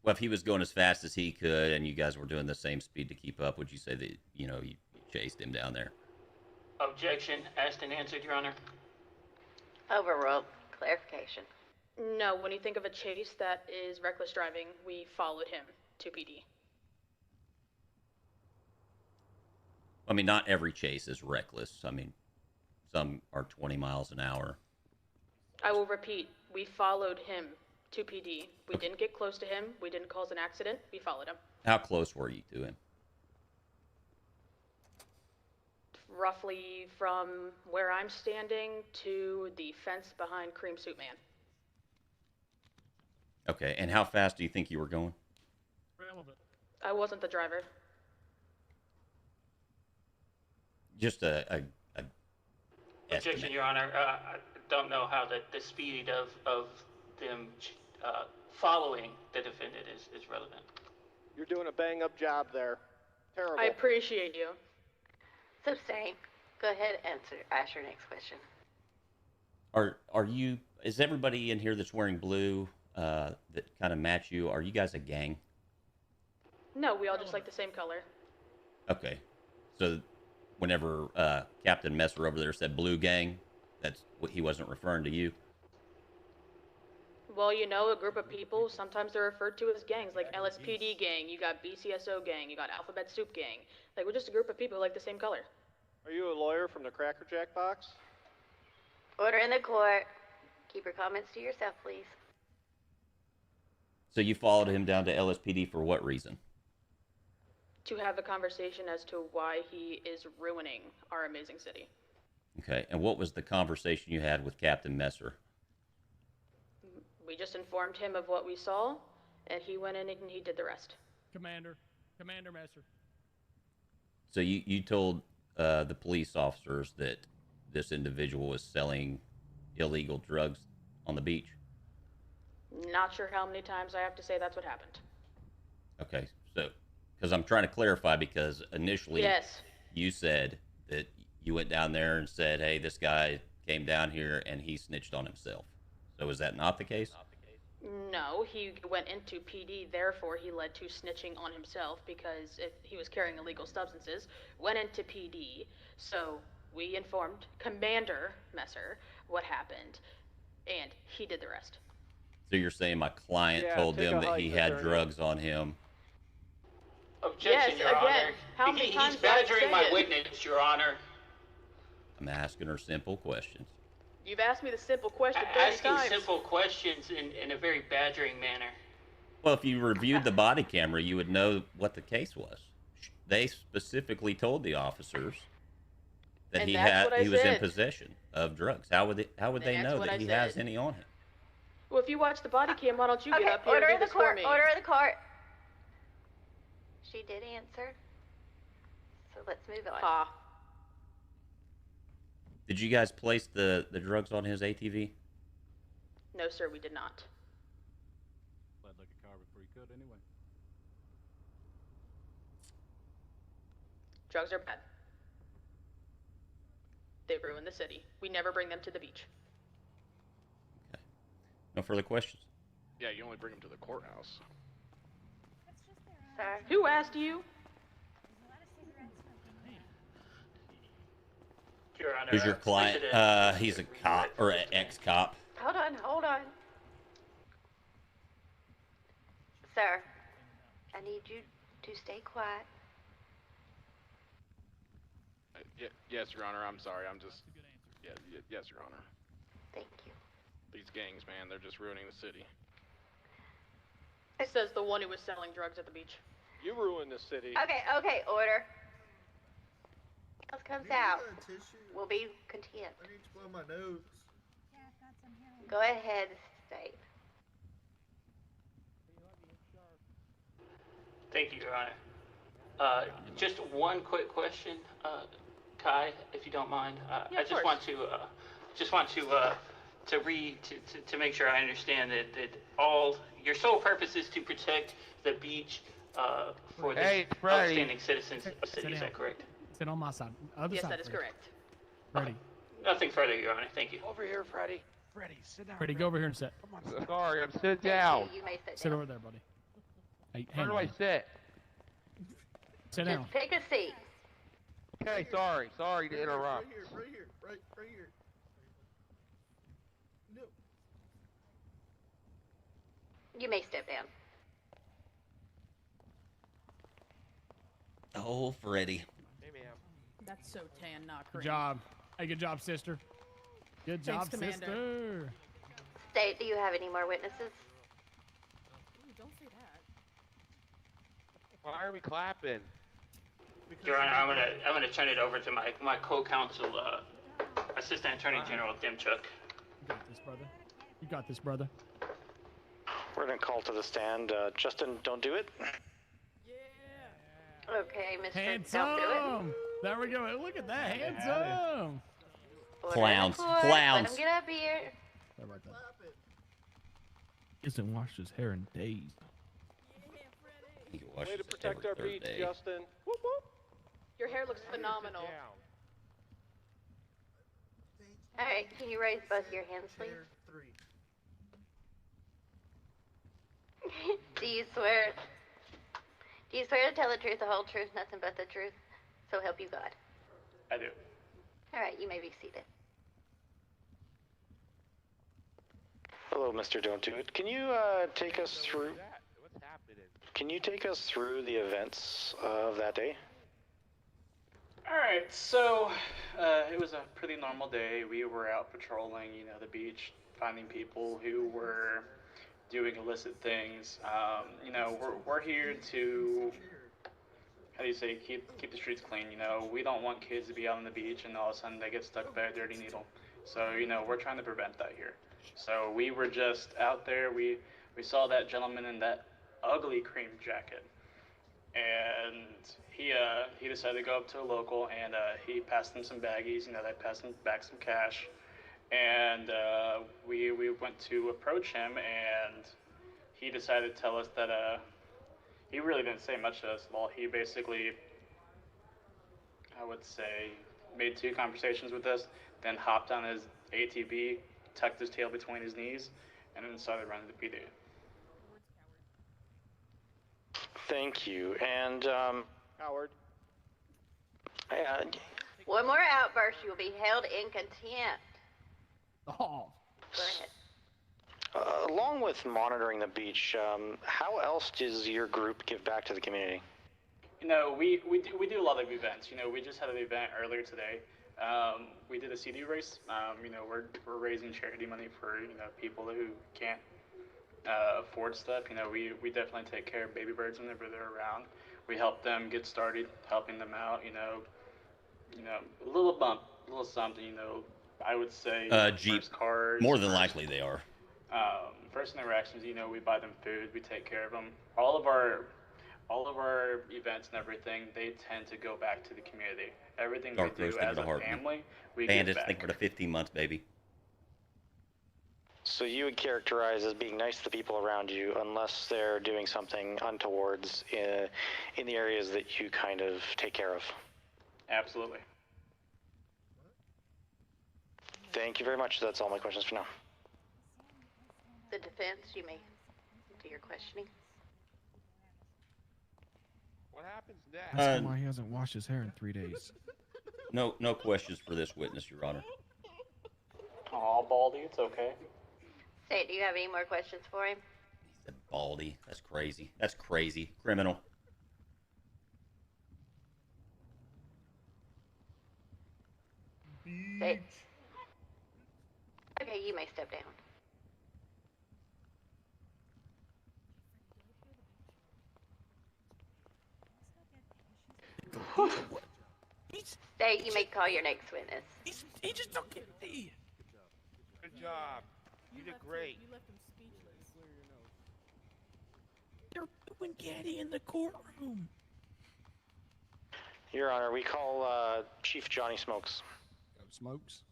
Well, if he was going as fast as he could and you guys were doing the same speed to keep up, would you say that, you chased him down there? Objection asked and answered, Your Honor. Overruled. Clarification. No, when you think of a chase that is reckless driving, we followed him to PD. I mean, not every chase is reckless. I mean, some are 20 miles an hour. I will repeat, we followed him to PD. We didn't get close to him. We didn't cause an accident. We followed him. How close were you to him? Roughly from where I'm standing to the fence behind Cream Suit Man. Okay, and how fast do you think you were going? Relevant. I wasn't the driver. Just a Objection, estimate. Your Honor. I don't know how the speed of them following the defendant is relevant. You're doing a bang-up job there. Terrible. I appreciate you. Sustain. Go ahead and ask your next question. Is everybody in here that's wearing blue that kind of match you, are you guys a gang? No, we all just like the same color. Okay. So whenever Captain Messer over there said blue gang, that's what he wasn't referring to you? Well, a group of people, sometimes they're referred to as gangs, like LSPD gang, you got BCSO gang, you got Alphabet Soup gang. Like, we're just a group of people who like the same color. Are you a lawyer from the Cracker Jack box? Order in the court. Keep your comments to yourself, please. So you followed him down to LSPD for what reason? To have a conversation as to why he is ruining our amazing city. Okay, and what was the conversation you had with Captain Messer? We just informed him of what we saw, and he went in and he did the rest. Commander Messer. So you told the police officers that this individual was selling illegal drugs on the beach? Not sure how many times I have to say that's what happened. Okay, so, because I'm trying to clarify, because initially Yes. you said that you went down there and said, hey, this guy came down here and he snitched on himself. So is that not the case? No, he went into PD, therefore he led to snitching on himself because if he was carrying illegal substances, went into PD. So we informed Commander Messer what happened, and he did the rest. So you're saying my client told them that he had drugs on him? Objection, Yes, Your again, Honor. how many times He's do I have to badgering say my it? witness, Your Honor. I'm asking her simple questions. You've asked me the simple question 30 Asking times. simple questions in a very badgering manner. Well, if you reviewed the body camera, you would know what the case was. They specifically told the officers that And he that's was in said. possession of drugs. How would they know that he has any on him? Well, if you watch the body cam, why don't you get up here Order and of do the this court. for me? Order of the court. She did answer. So let's move on. Ha. Did you guys place the drugs on his ATV? No, sir, we did not. Fled like a coward before he could, anyway. Drugs are bad. They ruin the city. We never bring them to the beach. No further questions. Yeah, you only bring him to the courthouse. Sir. Who asked you? Your Honor. Who's your client? He's a cop or an ex-cop. Hold on. Sir, I need you to stay quiet. Yes, Your Honor. I'm sorry. I'm just. Yes, Your Honor. Thank you. These gangs, man, they're just ruining the city. It says the one who was selling drugs at the beach. You ruined the city. Okay, order. Else comes out. We'll be content. I need to blow my nose. Go ahead, Steve. Thank you, Your Honor. Just one quick question, Kai, if you don't mind. Yeah, I just want to make sure I understand that all your sole purpose is to protect the beach for the outstanding citizens of the city. Is that correct? Sit on my side. Other Yes, side, that is Freddy. correct. Freddy. Nothing further, Your Honor. Thank you. Over here, Freddy. Freddy, sit down. Freddy, go over here and sit. Sorry, I'm sitting down. You may sit Sit down. over there, buddy. Hey, Where hang do I on. sit? Sit down. Just pick a seat. Okay, sorry to interrupt. Right here. No. You may step down. Oh, Freddy. Hey, ma'am. That's so tan, not Good cream. job. Hey, good job, sister. Good Thanks, job, Commander. sister. State, do you have any more witnesses? Ooh, don't say that. Why are we clapping? Your Honor, I'm gonna turn it over to my co-counsel, Assistant Attorney General Demchuk. You got this, brother. You got this, brother. We're gonna call to the stand. Justin, don't do it. Okay, Mr. Don't do it. Handsome. There we go. Look at that. Handsome. Order Clowns. the court. Clowns. Let him get up here. Sorry about that. He hasn't washed his hair in days. He washes Way to his protect every our third beach, day. Justin. Whoop whoop. Your hair looks phenomenal. All right, can you raise both your hands, please? Do you swear to tell the truth, the whole truth, nothing but the truth? So help you God. I do. All right, you may be seated. Hello, Mr. Don't Do It. Can you take us through? What's happening? Can you take us through the events of that day? Alright, so it was a pretty normal day. We were out patrolling, the beach, finding people who were doing illicit things. We're here to, how do you say, keep the streets clean. We don't want kids to be out on the beach and all of a sudden they get stuck by a dirty needle. So, we're trying to prevent that here. So we were just out there. We saw that gentleman in that ugly cream jacket. And he decided to go up to a local, and he passed him some baggies. They passed him back some cash, and we went to approach him, and he decided to tell us that he really didn't say much to us. Well, he basically, I would say, made 2 conversations with us, then hopped on his ATV, tucked his tail between his knees, and then started running the PD. Thank you. And, Howard. One more outburst, you will be held in contempt. Oh. Go ahead. Along with monitoring the beach, how else does your group give back to the community? You know, we do a lot of events. You know, we just had an event earlier today. We did a CD race. You know, we're raising charity money for, you know, people who can't afford stuff. You know, we definitely take care of baby birds whenever they're around. We help them get started, helping them out. You know, a little bump, a little something. You know, I would say Jeep. first cars. More than likely they are. First interactions. You know, we buy them food, we take care of them. All of our events and everything, they tend to go back to the community. Everything Dark we do roast into as the a heart. family, we Bandits, give back. think for the 15 months, baby. So you would characterize as being nice to the people around you unless they're doing something untowards in the areas that you kind of take care of? Absolutely. Thank you very much. That's all my questions for now. The defense, you may do your questioning. What happens next? Ask him why he hasn't washed his hair in 3 days. No questions for this witness, Your Honor. Aw, Baldy, it's okay. State, do you have any more questions for him? He said Baldy. That's crazy. That's crazy. Criminal. State. Okay, you may step down. State, you may call your next witness. He just don't get me. Good job. You did great. You left him speechless. They're doing Gaddy in the courtroom. Your Honor, we call Chief Johnny Smokes. Smokes?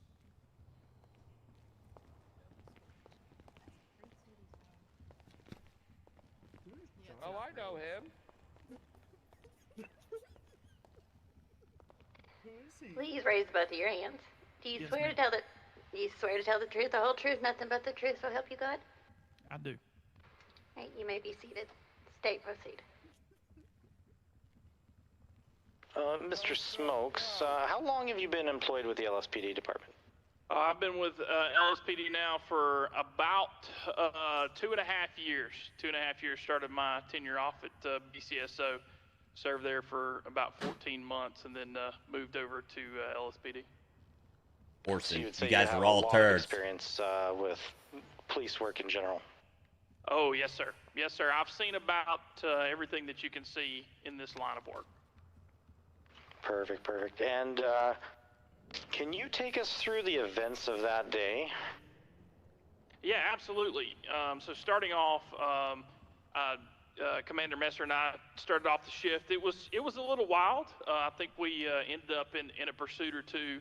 Oh, I know him. Please raise both of your hands. Do you Yes, swear ma'am. to tell the truth, the whole truth, nothing but the truth, so help you God? I do. Right, you may be seated. State, proceed. Mr. Smokes, how long have you been employed with the LSPD department? I've been with LSPD now for about 2.5 years. 2.5 years. Started my tenure off at BCSO. Served there for about 14 months and then moved over to LSPD. Orson, You would say you guys have are all a lot of turds. experience with police work in general. Oh, yes, sir. Yes, sir. I've seen about everything that you can see in this line of work. Perfect. And can you take us through the events of that day? Yeah, absolutely. So starting off, Commander Messer and I started off the shift. It was a little wild. I think we ended up in a pursuit or two,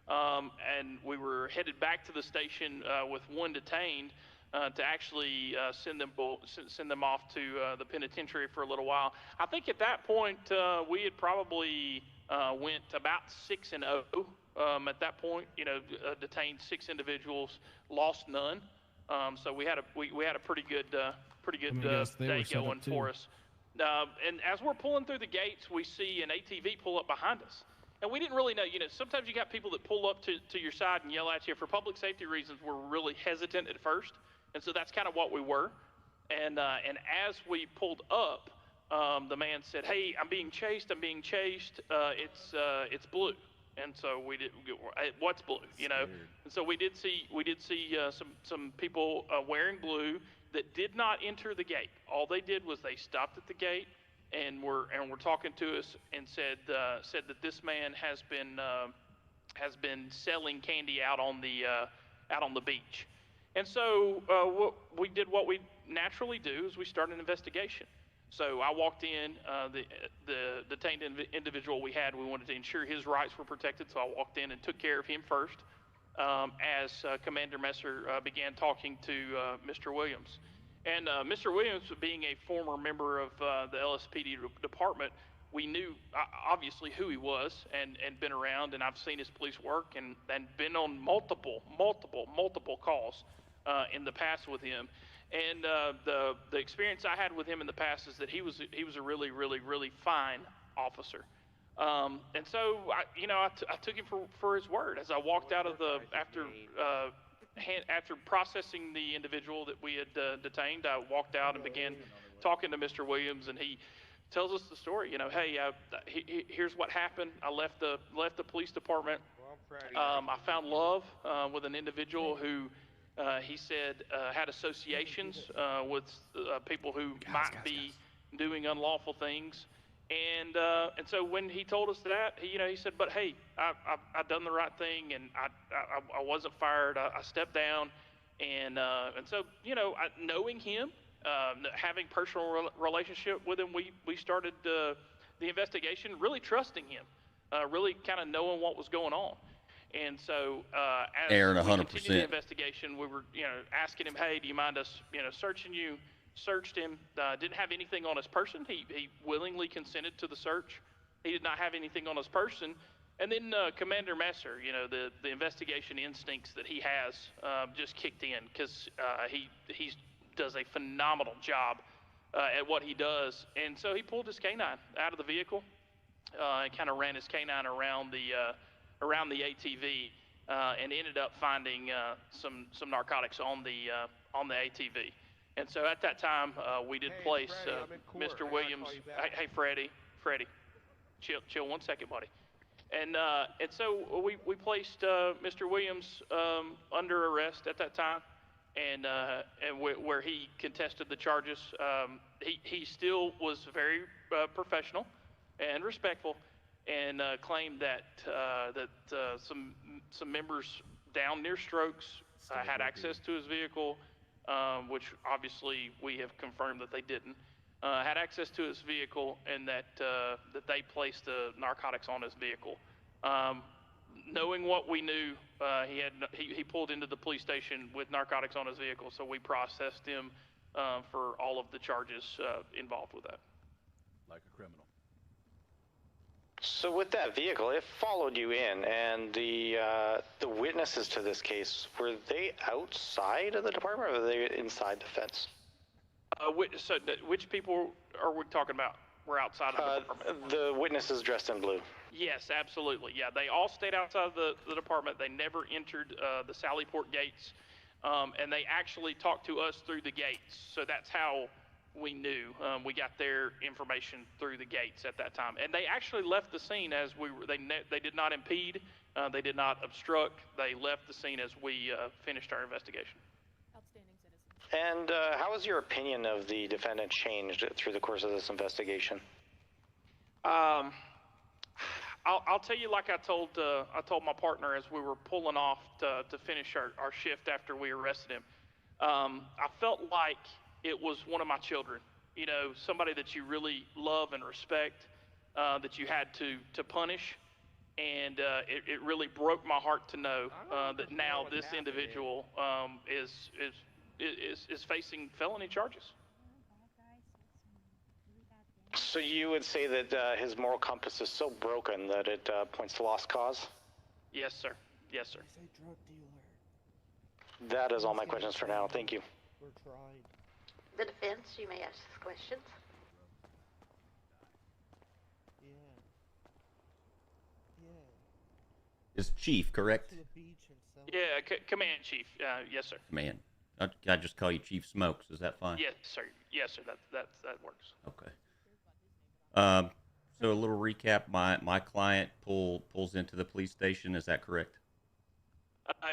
and we were headed back to the station with one detained to actually send them off to the penitentiary for a little while. I think at that point we had probably went about 6-0. At that point, you know, detained 6 individuals, lost none. So we had a pretty good day going for us. And as we're pulling through the gates, we see an ATV pull up behind us. And we didn't really know, you know, sometimes you got people that pull up to your side and yell at you. For public safety reasons, we're really hesitant at first. And so that's kind of what we were. And as we pulled up, the man said, "Hey, I'm being chased. It's blue." And so we did. What's blue? You know. And so we did see some people wearing blue that did not enter the gate. All they did was they stopped at the gate and were talking to us and said that this man has been selling candy out on the beach. And so what we naturally do is we start an investigation. So I walked in, the detained individual we wanted to ensure his rights were protected, so I walked in and took care of him first as Commander Messer began talking to Mr. Williams. And Mr. Williams, being a former member of the LSPD department, we knew obviously who he was and been around, and I've seen his police work and been on multiple calls in the past with him. And the experience I had with him in the past is that he was a really fine officer. And so I took him for his word as I walked out of after processing the individual that we had detained. I walked out and began talking to Mr. Williams, and he tells us the story. Hey, here's what happened. I left the police department. I found love with an individual who he said had associations with people who might be doing unlawful things. And so when he told us that, he said, but hey, I done the right thing, and I wasn't fired. I stepped down, and so knowing him, having personal relationship with him, we started the investigation, really trusting him, really kind of knowing what was going on. And so as Aaron, we 100%. continued the investigation, we were asking him, hey, do you mind us searching you? Searched him, didn't have anything on his person. He willingly consented to the search. He did not have anything on his person. And then Commander Messer, the investigation instincts that he has just kicked in, because he does a phenomenal job at what he does. And so he pulled his canine out of the vehicle and kind of ran his canine around the ATV and ended up finding some narcotics on the ATV. And so at that time, we did place Mr. Williams. Hey, Freddie, chill 1 second, buddy. And so we placed Mr. Williams under arrest at that time, and where he contested the charges. He still was very professional and respectful, and claimed that some members down near Strokes had access to his vehicle. Which obviously we have confirmed that they didn't, had access to his vehicle, and that they placed the narcotics on his vehicle. Knowing what we knew, he pulled into the police station with narcotics on his vehicle, so we processed him for all of the charges involved with that. Like a criminal. So with that vehicle, it followed you in, and the witnesses to this case, were they outside of the department, or were they inside the fence? Which people are we talking about? We're outside of the department. The witnesses dressed in blue. Yes, absolutely. Yeah, they all stayed outside of the department. They never entered the Sallyport gates, and they actually talked to us through the gates. So that's how we knew. We got their information through the gates at that time, and they actually left the scene as we were. They did not impede, they did not obstruct. They left the scene as we finished our investigation. Outstanding citizen. And how has your opinion of the defendant changed through the course of this investigation? I'll tell you, like I told my partner as we were pulling off to finish our shift after we arrested him. I felt like it was one of my children, somebody that you really love and respect, that you had to punish. And it really broke my heart to know that now this individual is facing felony charges. So you would say that his moral compass is so broken that it points to lost cause? Yes, sir. Yes, sir. That is all my questions for now. Thank you. We're tried. The defense, you may ask questions. Is Chief correct? Yeah, Command Chief. Yes, sir. Command. Can I just call you Chief Smokes? Is that fine? Yes, sir. Yes, sir. That works. Okay. So a little recap. My client pulls into the police station. Is that correct?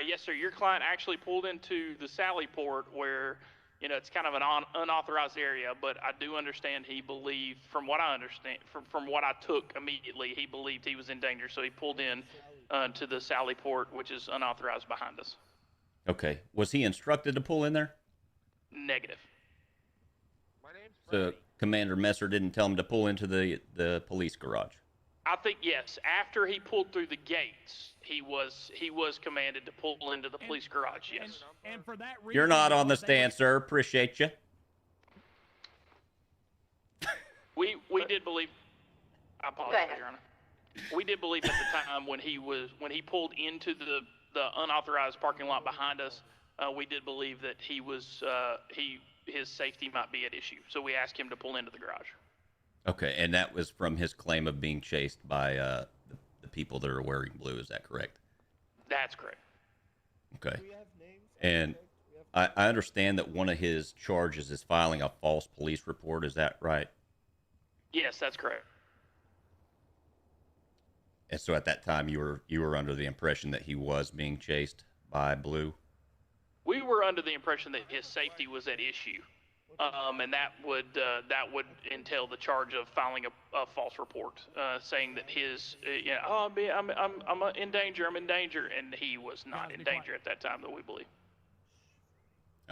Yes, sir. Your client actually pulled into the Sallyport, where it's kind of an unauthorized area. But I do understand he believed, from what I understand, from what I took immediately, he believed he was in danger, so he pulled in to the Sallyport, which is unauthorized behind us. Okay. Was he instructed to pull in there? Negative. So Commander Messer didn't tell him to pull into the police garage? I think yes. After he pulled through the gates, he was commanded to pull into the police garage. Yes. And for that reason, You're not on the stand, sir. Appreciate you. We did believe. I apologize, Your Honor. We did believe at the time when he pulled into the unauthorized parking lot behind us, we did believe that his safety might be at issue. So we asked him to pull into the garage. Okay, and that was from his claim of being chased by the people that are wearing blue. Is that correct? That's correct. Okay. And I understand that one of his charges is filing a false police report. Is that right? Yes, that's correct. And so at that time, you were under the impression that he was being chased by blue? We were under the impression that his safety was at issue, and that would entail the charge of filing a false report, saying that I'm in danger, and he was not in danger at that time, that we believe.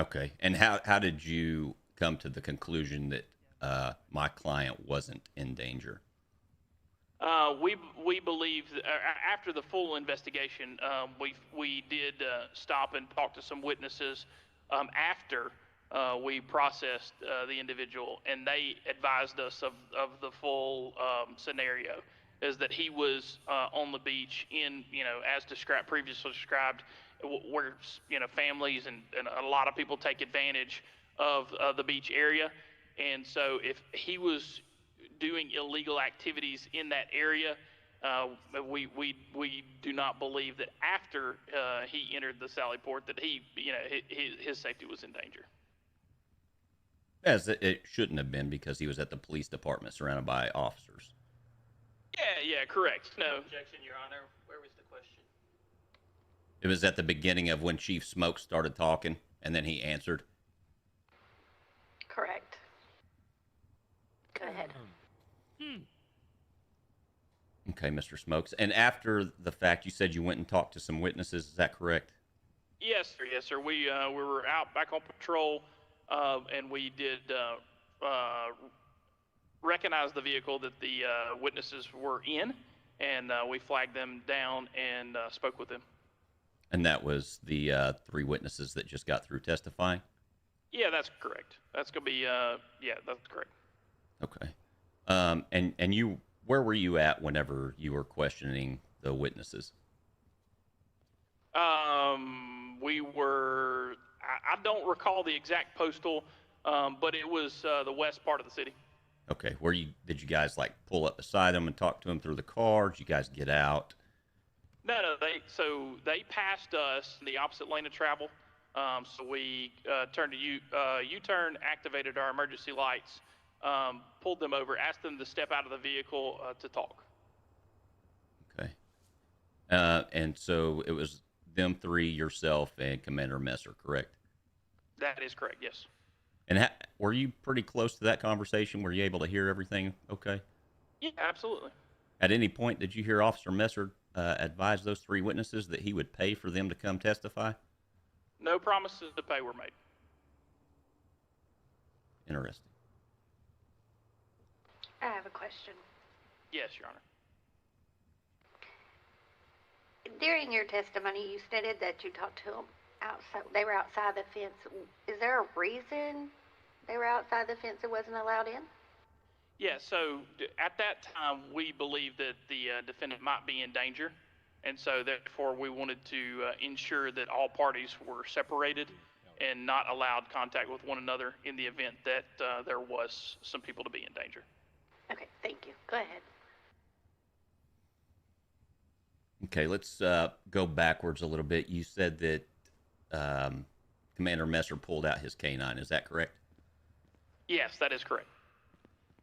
Okay, and how did you come to the conclusion that my client wasn't in danger? We believe after the full investigation, we did stop and talk to some witnesses after we processed the individual, and they advised us of the full scenario. Is that he was on the beach in, as previously described, where families and a lot of people take advantage of the beach area, and so if he was doing illegal activities in that area, we do not believe that after he entered the Sally Port that his safety was in danger. As it shouldn't have been, because he was at the police department surrounded by officers. Yeah, correct. No objection, Your Honor. Where was the question? It was at the beginning of when Chief Smoke started talking, and then he answered. Correct. Go ahead. Okay, Mr. Smokes. And after the fact, you said you went and talked to some witnesses. Is that correct? Yes, sir. We were out back on patrol, and we did recognize the vehicle that the witnesses were in, and we flagged them down and spoke with them. And that was the 3 witnesses that just got through testifying? Yeah, that's correct. That's going to be, that's correct. Okay. And you, where were you at whenever you were questioning the witnesses? We were, I don't recall the exact postal, but it was the west part of the city. Okay. Did you guys like pull up beside them and talk to them through the car? Did you guys get out? No, they passed us in the opposite lane of travel. So we turned to U-turn, activated our emergency lights, pulled them over, asked them to step out of the vehicle to talk. Okay. And so it was them 3, yourself, and Commander Messer, correct? That is correct, yes. And were you pretty close to that conversation? Were you able to hear everything okay? Yeah, absolutely. At any point, did you hear Officer Messer advise those 3 witnesses that he would pay for them to come testify? No promises to pay were made. Interesting. I have a question. Yes, Your Honor. During your testimony, you stated that you talked to them outside. They were outside the fence. Is there a reason they were outside the fence and wasn't allowed in? Yeah, so at that time, we believed that the defendant might be in danger, and so therefore we wanted to ensure that all parties were separated and not allowed contact with one another in the event that there was some people to be in danger. Okay, thank you. Go ahead. Okay, let's go backwards a little bit. You said that Commander Messer pulled out his K9. Is that correct? Yes, that is correct.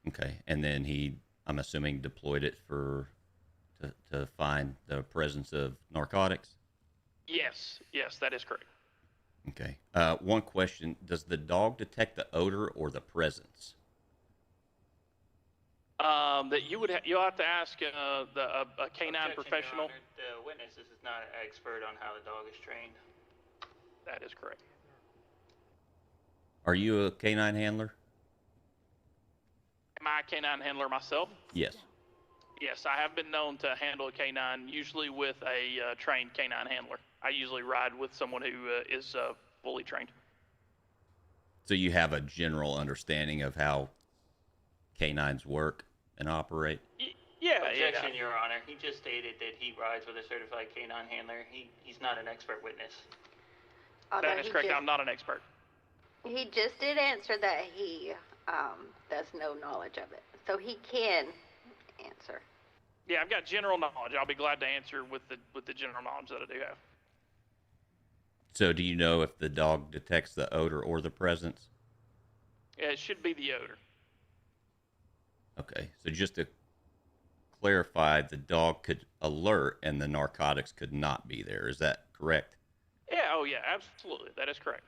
Okay, and then he, I'm assuming, deployed it to find the presence of narcotics? Yes, that is correct. Okay. One question: does the dog detect the odor or the presence? That you'll have to ask a canine Objection, professional. Your Honor. The witness is not an expert on how the dog is trained. That is correct. Are you a canine handler? Am I a canine handler myself? Yes. Yes, I have been known to handle a canine, usually with a trained canine handler. I usually ride with someone who is fully trained. So you have a general understanding of how canines work and operate? Yeah, Objection, yeah. Your Honor. He just stated that he rides with a certified canine handler. He's not an expert witness. Although That is correct. I'm not an expert. He just did answer that he does no knowledge of it, so he can answer. Yeah, I've got general knowledge. I'll be glad to answer with the general knowledge that I do have. So do you know if the dog detects the odor or the presence? Yeah, it should be the odor. Okay, so just to clarify, the dog could alert and the narcotics could not be there. Is that correct? Yeah, oh yeah, absolutely. That is correct.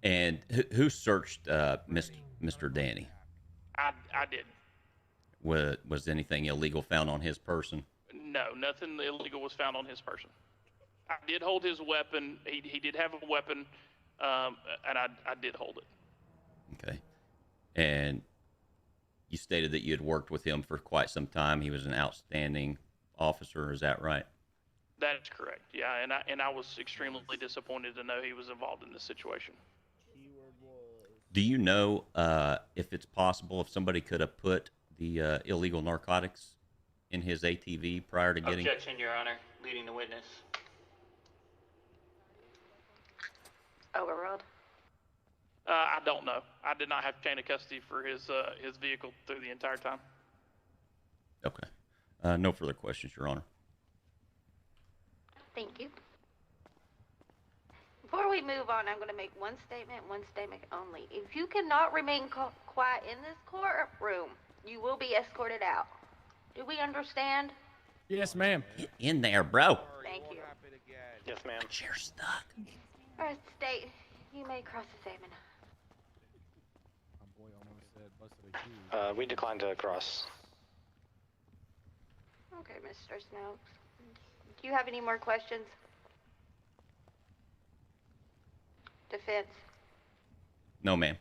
And who searched Mr. Danny? I didn't. Was anything illegal found on his person? No, nothing illegal was found on his person. I did hold his weapon. He did have a weapon, and I did hold it. Okay. And you stated that you had worked with him for quite some time. He was an outstanding officer. Is that right? That is correct. Yeah, and I was extremely disappointed to know he was involved in this situation. Do you know if it's possible if somebody could have put the illegal narcotics in his ATV prior to getting? Objection, Your Honor. Leading the witness. Overruled. I don't know. I did not have chain of custody for his vehicle through the entire time. Okay. No further questions, Your Honor. Thank you. Before we move on, I'm going to make one statement only. If you cannot remain quiet in this courtroom, you will be escorted out. Do we understand? Yes, ma'am. Get in there, bro. Thank you. Yes, ma'am. The chair's stuck. All right, State, you may cross-examine. My boy almost said busted a key. We decline to cross. Okay, Mr. Snopes. Do you have any more questions? Defense. No, ma'am.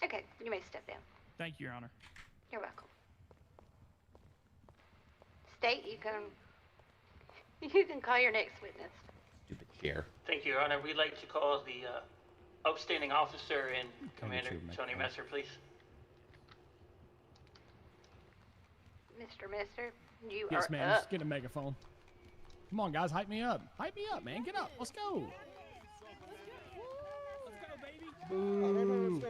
Okay, you may step down. Thank you, Your Honor. You're welcome. State, you can call your next witness. Stupid chair. Thank you, Your Honor. We'd like to call the upstanding officer and Commander Tony Messer, please. Mr. Messer, you Yes, are ma'am. up. Just get a megaphone. Come on, guys, hype me up. Hype me up, man. Get up. Let's go. Boo.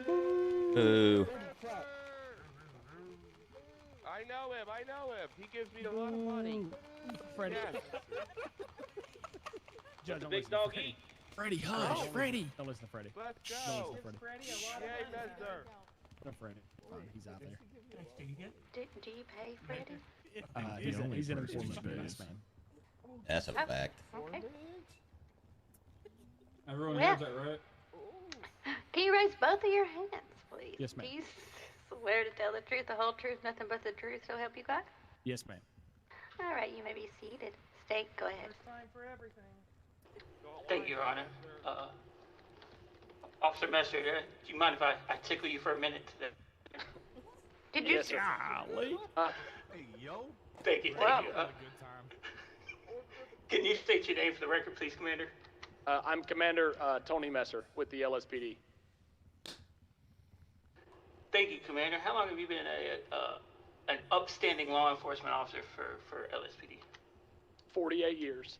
Boo. I know him. He gives me a lot of money. Freddie. Yes. Judge, The don't big listen to dog Freddie. eat. Freddie, hush. Oh. Freddie. Don't listen to Freddie. Let's Don't go. listen to Freddie. Yay, Messer. No, Freddie. Fine, he's out there. Do you pay Freddie? He's an informant business man. That's a Oh, fact. Okay. Everyone Yeah. knows that, right? Can you raise both of your hands, please? Yes, ma'am. Do you swear to tell the truth, the whole truth, nothing but the truth, so help you God? Yes, ma'am. All right, you may be seated. State, go ahead. Thank you, Your Honor. Officer Messer, do you mind if I tickle you for a minute? Did you? Yes, sir. Golly. Hey, yo. Thank you. Well- Thank you. Can you state your name for the record, please, Commander? I'm Commander Tony Messer with the LSPD. Thank you, Commander. How long have you been an upstanding law enforcement officer for LSPD? 48 years.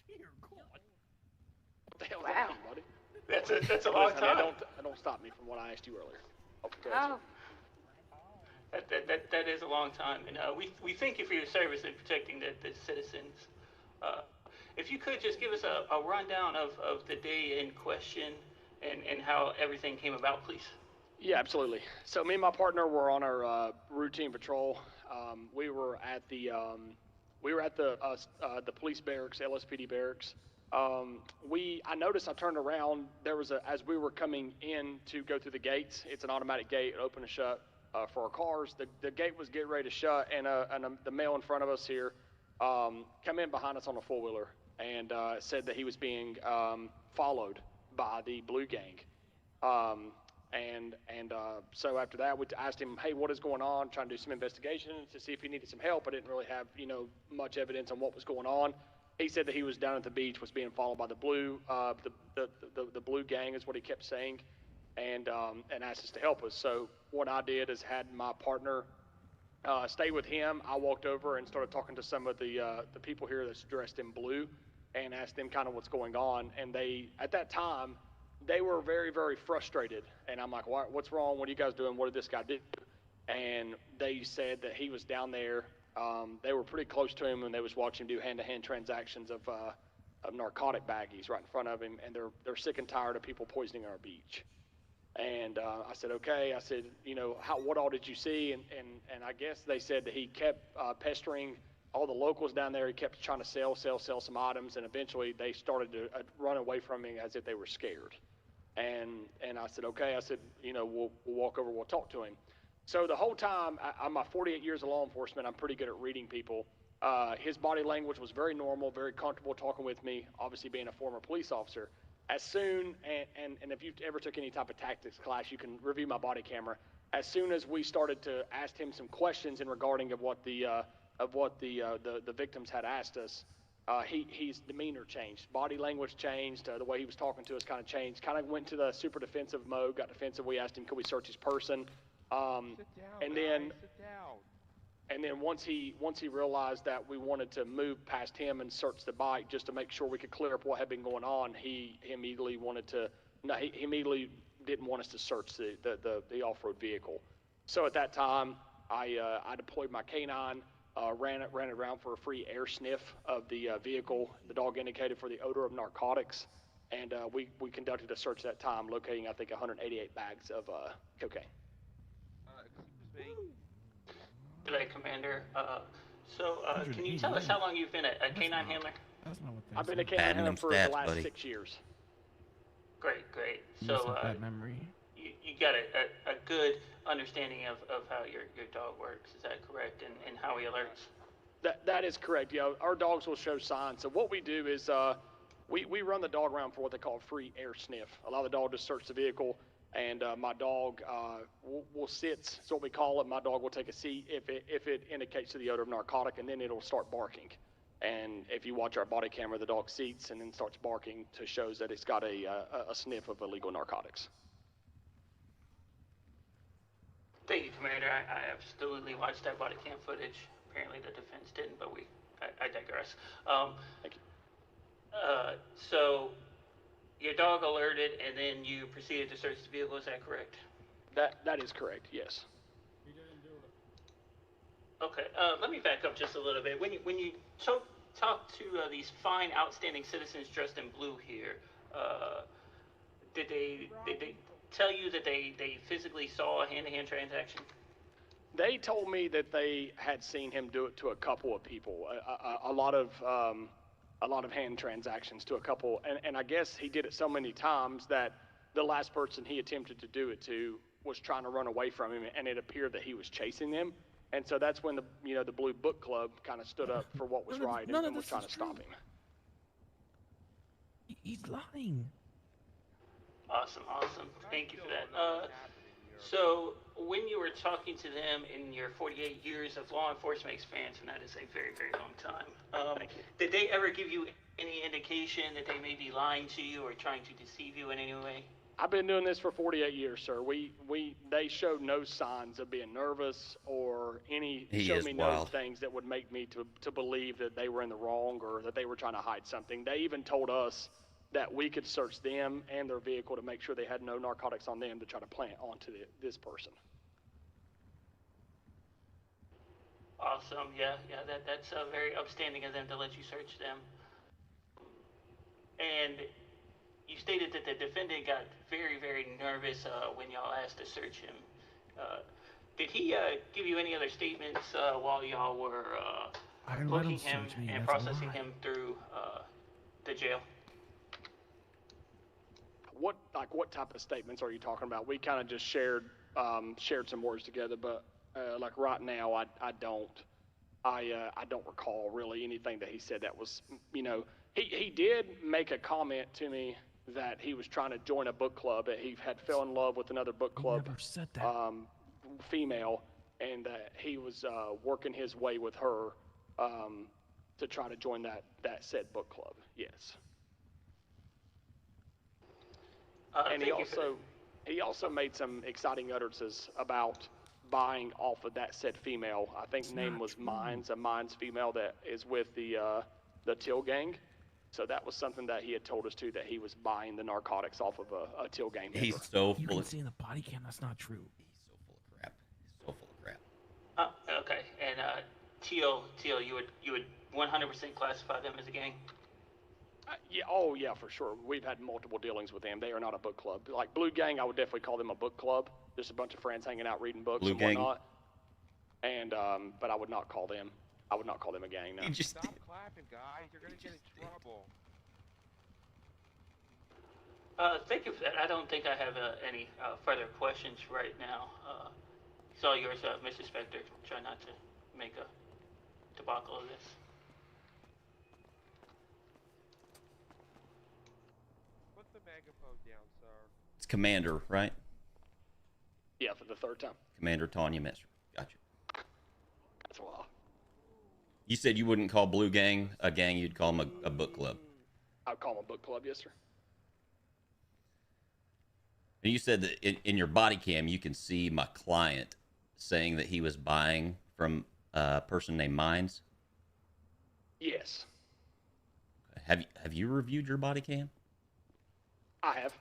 Dear God. What the hell Wow. that mean, buddy? That's a long Listen, time. Don't stop me from what I asked you earlier. Oh, That is a long time, and we thank you for your service in protecting the citizens. If you could just give us a rundown of the day in question and how everything came about, please. Yeah, absolutely. So me and my partner were on our routine patrol. We were at the police barracks, LSPD barracks. I noticed I turned around. There was as we were coming in to go through the gates. It's an automatic gate, open and shut for our cars. The gate was getting ready to shut, and the male in front of us here come in behind us on a four-wheeler and said that he was being followed by the Blue Gang. So after that, we asked him, hey, what is going on? Trying to do some investigation to see if he needed some help. I didn't really have, much evidence on what was going on. He said that he was down at the beach, was being followed by the blue, the blue gang is what he kept saying, and asked us to help us. So what I did is had my partner stay with him. I walked over and started talking to some of the people here that's dressed in blue, and asked them kind of what's going on. And they, at that time, they were very, very frustrated. And I'm like, what's wrong? What are you guys doing? What did this guy do? And they said that he was down there. They were pretty close to him, and they was watching him do hand-to-hand transactions of narcotic baggies right in front of him. And they're sick and tired of people poisoning our beach. And I said, okay. I said, what all did you see? And I guess they said that he kept pestering all the locals down there. He kept trying to sell some items, and eventually they started to run away from him as if they were scared. And I said, okay. I said, we'll walk over, we'll talk to him. So the whole time, I'm my 48 years of law enforcement, I'm pretty good at reading people. His body language was very normal, very comfortable talking with me, obviously being a former police officer. As soon, and if you've ever took any type of tactics class, you can review my body camera. As soon as we started to ask him some questions in regarding of what the victims had asked us, his demeanor changed, body language changed, the way he was talking to us kind of changed, kind of went to the super defensive mode, got defensive. We asked him, could we search his person? And then once he realized that we wanted to move past him and search the bike just to make sure we could clear up what had been going on, he immediately he immediately didn't want us to search the off-road vehicle. So at that time, I deployed my canine, ran it around for a free air sniff of the vehicle. The dog indicated for the odor of narcotics, and we conducted a search that time, locating I think 188 bags of cocaine. Today, Commander. Can you tell us how long you've been a canine handler? I've been a canine handler for the last 6 years. Great. So memory. You got a good understanding of how your dog works. Is that correct? And how he alerts? That is correct. Our dogs will show signs. So what we do is we run the dog around for what they call a free air sniff. Allow the dog to search the vehicle. And my dog will sit, that's what we call it. My dog will take a seat if it indicates to the odor of narcotic, and then it'll start barking. And if you watch our body camera, the dog seats and then starts barking to shows that it's got a sniff of illegal narcotics. Thank you, Commander. I absolutely watched that body cam footage. Apparently the defense didn't, but I digress. Thank you. So your dog alerted, and then you proceeded to search the vehicle. Is that correct? That is correct. Yes. He didn't do it. Okay. Let me back up just a little bit. When you talk to these fine, outstanding citizens dressed in blue here, did they tell you that they physically saw a hand-to-hand transaction? They told me that they had seen him do it to a couple of people. A lot of hand transactions to a couple, and I guess he did it so many times that the last person he attempted to do it to was trying to run away from him, and it appeared that he was chasing them. And so that's when the Blue Book Club kind of stood up for what was right and was trying to stop him. He's lying. Awesome. Thank you for that. So when you were talking to them in your 48 years of law enforcement experience, and that is a very, very long time, did they ever give you any indication that they may be lying to you or trying to deceive you in any way? I've been doing this for 48 years, sir. They showed no signs of being nervous or no things that would make me to believe that they were in the wrong or that they were trying to hide something. They even told us that we could search them and their vehicle to make sure they had no narcotics on them to try to plant onto this person. Awesome. Yeah, that's very upstanding of them to let you search them. And you stated that the defendant got very, very nervous when y'all asked to search him. Did he give you any other statements while y'all were looking him and processing him through the jail? What type of statements are you talking about? We kind of just shared some words together, but like right now, I don't recall really anything that he said that was, he did make a comment to me that he was trying to join a book club. That he had fell in love with another book club never said that. female, and that he was working his way with her to try to join that said book club. Yes. And he also made some exciting utterances about buying off of that said female. I think the name was Mines, a Mines female that is with the Till gang. So that was something that he had told us too, that he was buying the narcotics off of a Till gang member. He's so You full can of see in the body cam that's not true. He's so full of crap. He's so full of crap. Okay. And Teal, you would 100% classify them as a gang? Yeah, oh yeah, for sure. We've had multiple dealings with them. They are not a book club. Like Blue Gang, I would definitely call them a book club. Just a bunch of friends hanging out reading books Blue and Gang? whatnot. And but I would not call them a gang. No. Stop clapping, guys. You're gonna get in trouble. Thank you for that. I don't think I have any further questions right now. It's all yours, Mr. Spector. Try not to make a debacle of this. Put the megaphone down, sir. It's Commander, right? Yeah, for the third time. Commander Tanya Messer. Gotcha. That's a lot. You said you wouldn't call Blue Gang a gang, you'd call them a book club. I'd call them a book club, yes, sir. And you said that in your body cam, you can see my client saying that he was buying from a person named Mines. Yes. Have you reviewed your body cam? I have.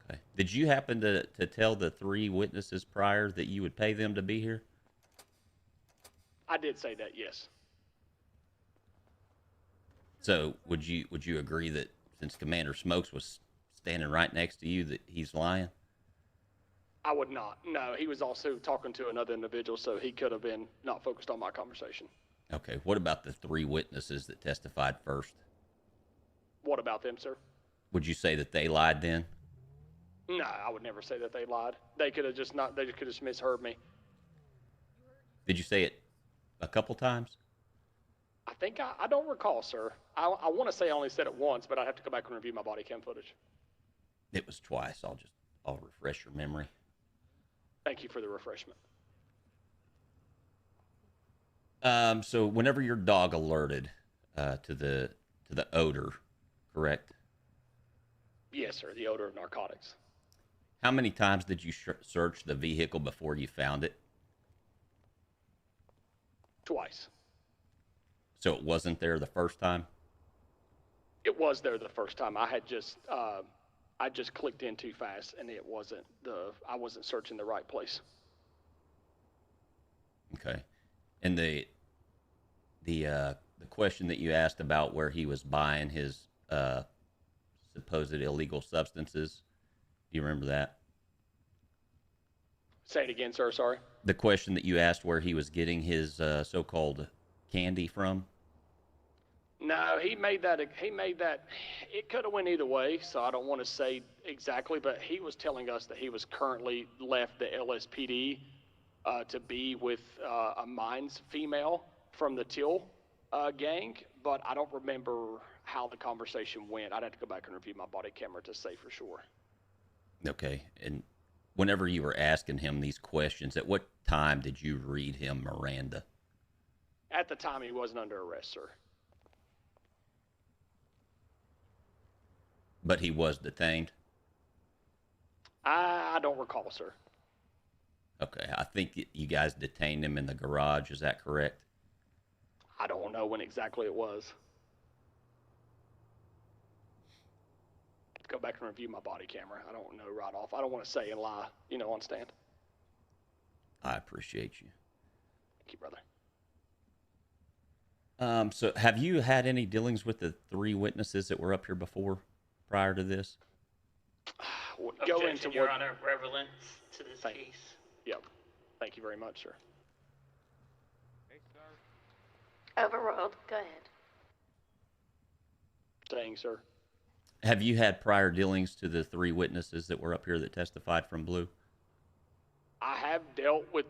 Okay. Did you happen to tell the 3 witnesses prior that you would pay them to be here? I did say that, yes. So would you agree that since Commander Smokes was standing right next to you that he's lying? I would not. No, he was also talking to another individual, so he could have been not focused on my conversation. Okay. What about the 3 witnesses that testified first? What about them, sir? Would you say that they lied then? No, I would never say that they lied. They could have just not. They could have just misheard me. Did you say it a couple times? I think I don't recall, sir. I want to say I only said it once, but I'd have to go back and review my body cam footage. It was twice. I'll refresh your memory. Thank you for the refreshment. So whenever your dog alerted to the odor, correct? Yes, sir. The odor of narcotics. How many times did you search the vehicle before you found it? Twice. So it wasn't there the first time? It was there the first time. I just clicked in too fast, and I wasn't searching the right place. Okay. And the question that you asked about where he was buying his supposed illegal substances, do you remember that? Say it again, sir. Sorry. The question that you asked where he was getting his so-called candy from? No, he made that. It could have went either way, so I don't want to say exactly, but he was telling us that he was currently left the LSPD to be with a Mines female from the Till gang, but I don't remember how the conversation went. I'd have to go back and review my body camera to say for sure. Okay. And whenever you were asking him these questions, at what time did you read him Miranda? At the time, he wasn't under arrest, sir. But he was detained? I don't recall, sir. Okay. I think you guys detained him in the garage. Is that correct? I don't know when exactly it was. Go back and review my body camera. I don't know right off. I don't want to say and lie, on stand. I appreciate you. Thank you, brother. So have you had any dealings with the 3 witnesses that were up here before, prior to this? Go into Your Honor, relevance to this case. Yep. Thank you very much, sir. Hey, sir. Overruled. Go ahead. Saying, sir. Have you had prior dealings to the 3 witnesses that were up here that testified from Blue? I have dealt with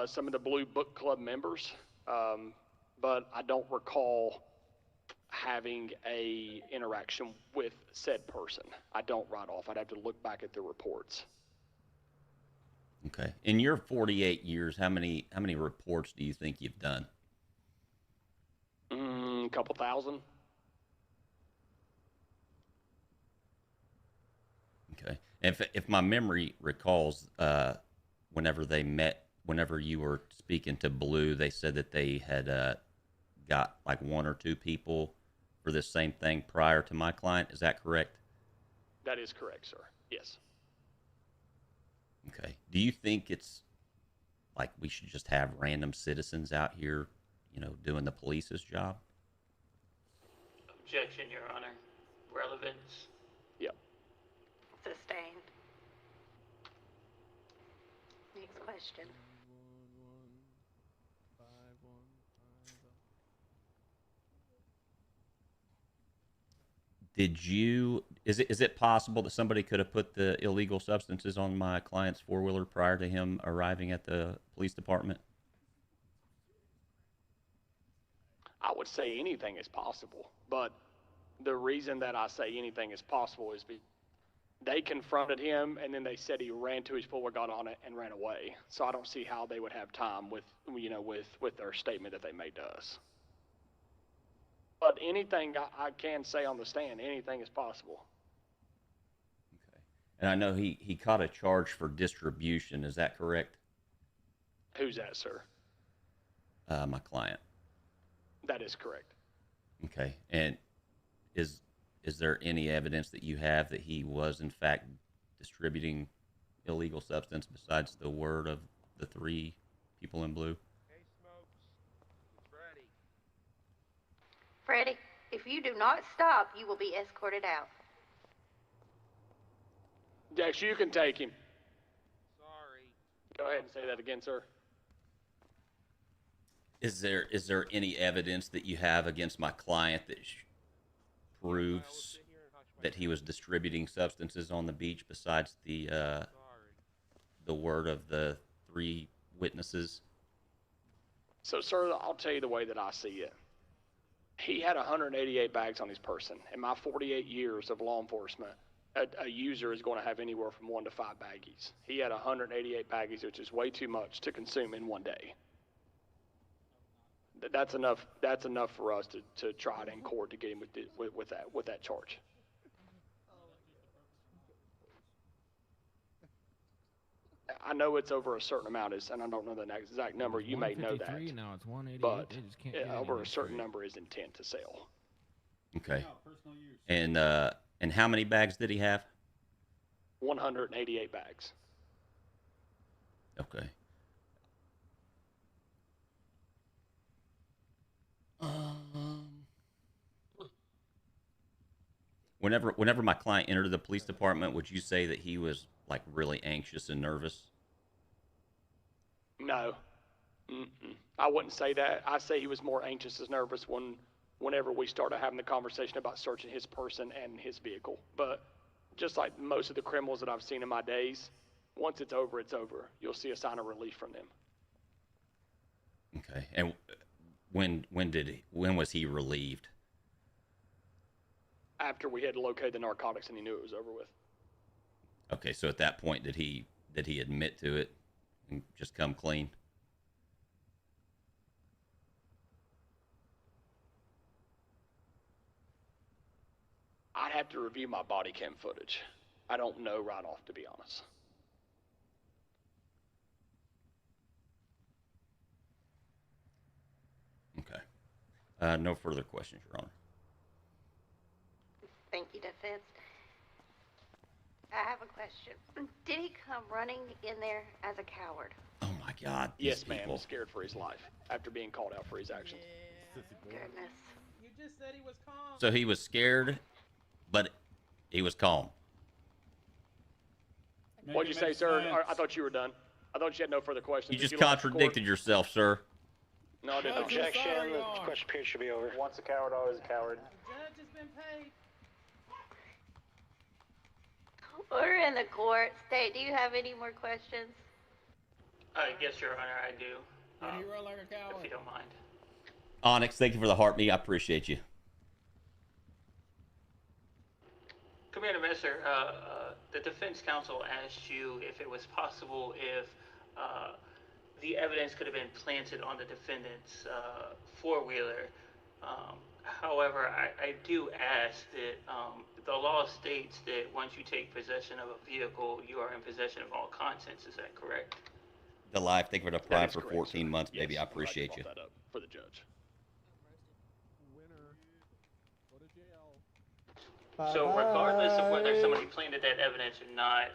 some of the Blue Book Club members, but I don't recall having a interaction with said person. I don't write off. I'd have to look back at the reports. Okay. In your 48 years, how many reports do you think you've done? A couple thousand. Okay. If my memory recalls, whenever you were speaking to Blue, they said that they had got like 1 or 2 people for this same thing prior to my client. Is that correct? That is correct, sir. Yes. Okay. Do you think it's like we should just have random citizens out here, doing the police's job? Objection, Your Honor. Relevance. Yep. Sustained. Next question. Is it possible that somebody could have put the illegal substances on my client's 4-wheeler prior to him arriving at the police department? I would say anything is possible, but the reason that I say anything is possible is they confronted him, and then they said he ran to his 4-wheeler, got on it, and ran away. So I don't see how they would have time with their statement that they made to us. But anything I can say on the stand, anything is possible. Okay. And I know he caught a charge for distribution. Is that correct? Who's that, sir? My client. That is correct. Okay. And is there any evidence that you have that he was in fact distributing illegal substance besides the word of the 3 people in blue? Hey, Smokes. It's Freddy. Freddy, if you do not stop, you will be escorted out. Dex, you can take him. Sorry. Go ahead and say that again, sir. Is there any evidence that you have against my client that proves that he was distributing substances on the beach besides the word of the 3 witnesses? So, sir, I'll tell you the way that I see it. He had 188 bags on his person. In my 48 years of law enforcement, a user is going to have anywhere from 1 to 5 baggies. He had 188 baggies, which is way too much to consume in one day. That's enough. That's enough for us to try it in court to get him with that charge. I know it's over a certain amount, and I don't know the exact number. You may know that. Now it's 188. But They just can't get over anything a certain straight. number is intent to sell. Okay. And how many bags did he have? 188 bags. Okay. Whenever my client entered the police department, would you say that he was like really anxious and nervous? No. I wouldn't say that. I say he was more anxious and nervous whenever we started having the conversation about searching his person and his vehicle. But just like most of the criminals that I've seen in my days, once it's over, it's over. You'll see a sign of relief from them. Okay. And when was he relieved? After we had located the narcotics and he knew it was over with. Okay, so at that point, did he admit to it and just come clean? I'd have to review my body cam footage. I don't know right off, to be honest. Okay. No further questions, Your Honor. Thank you, defense. I have a question. Did he come running in there as a coward? Oh my God. Yes, ma'am. Scared for his life after being called out for his actions. Goodness. You just said he was calm. So he was scared, but he was calm. What'd you say, sir? I thought you were done. I thought you had no further questions. You just contradicted yourself, sir. No, I did not. Objection. The question period should be over. Once a coward, always a coward. The judge has been paid. Order in the court. State, do you have any more questions? Yes, Your Honor, I do. Did he run like a coward? If you don't mind. Onyx, thank you for the heartbeat. I appreciate you. Madam Esther, the defense counsel asked you if it was possible if the evidence could have been planted on the defendant's four-wheeler. However, I do ask that the law states that once you take possession of a vehicle, you are in possession of all contents. Is that correct? The life they would apply for 14 months, baby. Yes, I appreciate you. That up for the judge. So regardless of whether somebody planted that evidence or not,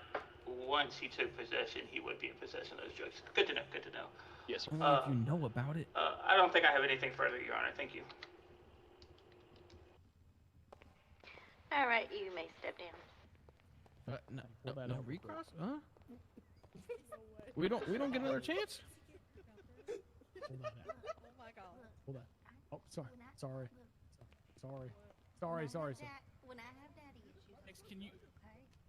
once he took possession, he would be in possession of those drugs. Good to know, good to know. Yes, sir. If you know about it. I don't think I have anything further, Your Honor. Thank you. All right, you may step down. No recross? Huh? We don't get another chance? Hold on. Oh my god. Hold on. Oh, sorry. Sorry. When I have daddy issues. Dex, can you?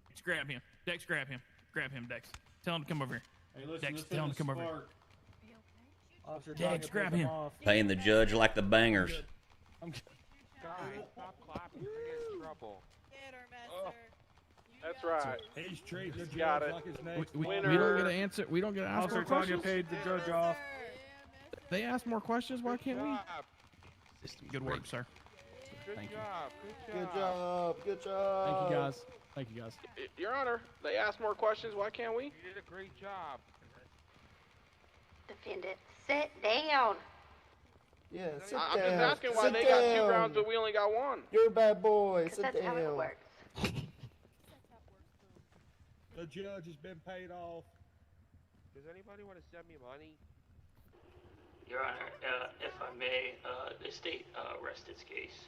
Dex, grab him. Dex, grab him. Grab him, Dex. Tell him to come over here. Hey, listen, Dex, let's tell him have to come a over here. spark. Officer Dex, Tonga, grab pick him. off. Paying the judge like the bangers. Guys, stop clapping. I get in trouble. Get her, master. That's right. He's treating the Got judge it. like his We next don't get an answer. We don't get to ask Officer more Tonga questions. paid the judge off. They ask more questions. Why can't we? Good work, sir. Good Thank you. job. Good job. Good job. Thank you, guys. Thank you, guys. Your Honor, they asked more questions. Why can't we? You did a great job. Defendant, sit down. Yeah, sit I'm down. just asking why Sit they got 2 down. rounds but we only got 1. You're a bad boy. Because Sit that's how it down. works. The judge has been paid off. Does anybody want to send me money? Your Honor, if I may, the state rest its case.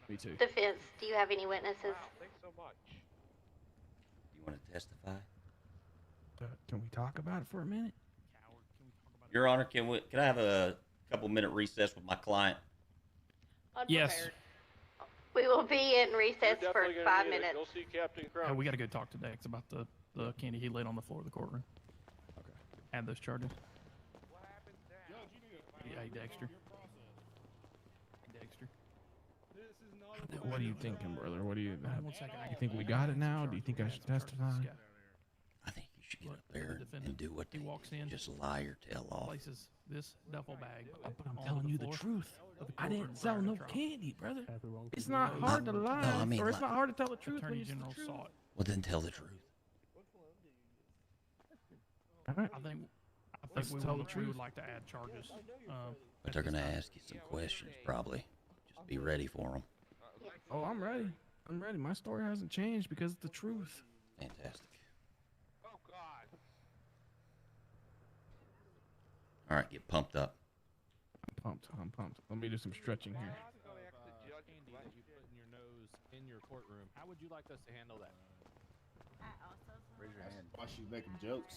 Me too. Defense, do you have any witnesses? Wow, thanks so much. You want to testify? Can we talk about it for a minute? Your Honor, can I have a couple-minute recess with my client? Yes. We will be in recess You're for definitely gonna 5 need it. minutes. Go see Captain Hey, Crunch. we got to go talk to Dex about the candy he laid on the floor of the courtroom. Okay. Add those charges. What happens now? Yeah, hey, Dexter. Hey, Dexter. What are you thinking, brother? What do you? One second. You think we got it now? Do you think I should testify? I think you should get up there and do what they walks do. in, Just lie your tail off. Places this duffel bag. But I'm on telling you the floor truth. of the I didn't courtroom sell prior to no trial. candy, brother. It's not hard to lie, No, I mean, or it's like- not hard to tell the truth when Attorney it's the General truth. saw it. Well, then tell the truth. All right. I think Let's we tell would, the we truth. would like to add charges. But they're going to ask you some questions, probably. Just be ready for them. Oh, I'm ready. I'm ready. My story hasn't changed because it's the truth. Fantastic. Oh, God. All right, get pumped up. I'm pumped. I'm pumped. Let me do some stretching here. Candy that you put in your nose in your courtroom. How would you like us to handle that? Raise your hand. Why she making jokes?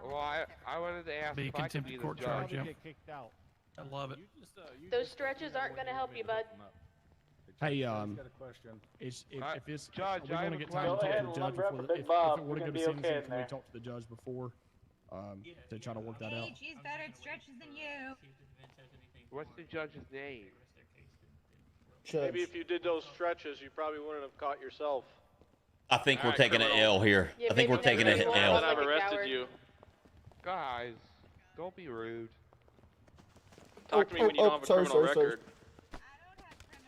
Well, I wanted to ask Be a if I could contempt be of the court judge. charge, yeah. Get kicked out. I love it. Those stretches aren't going to help you, bud. Hey, Got a question. if it's Judge, we I want have to a get time to question. talk to the judge before if it were to go to sentencing, can we talk to the judge before to try to work that out? She's better at stretches than you. What's the judge's name? Maybe if you did those stretches, you probably wouldn't have caught yourself. I think we're Alright, taking an criminal. L here. Yeah, I think we're maybe taking next an time you L. won't I've look like a arrested coward. you. Guys, don't be rude. Talk to me when you don't have a criminal record.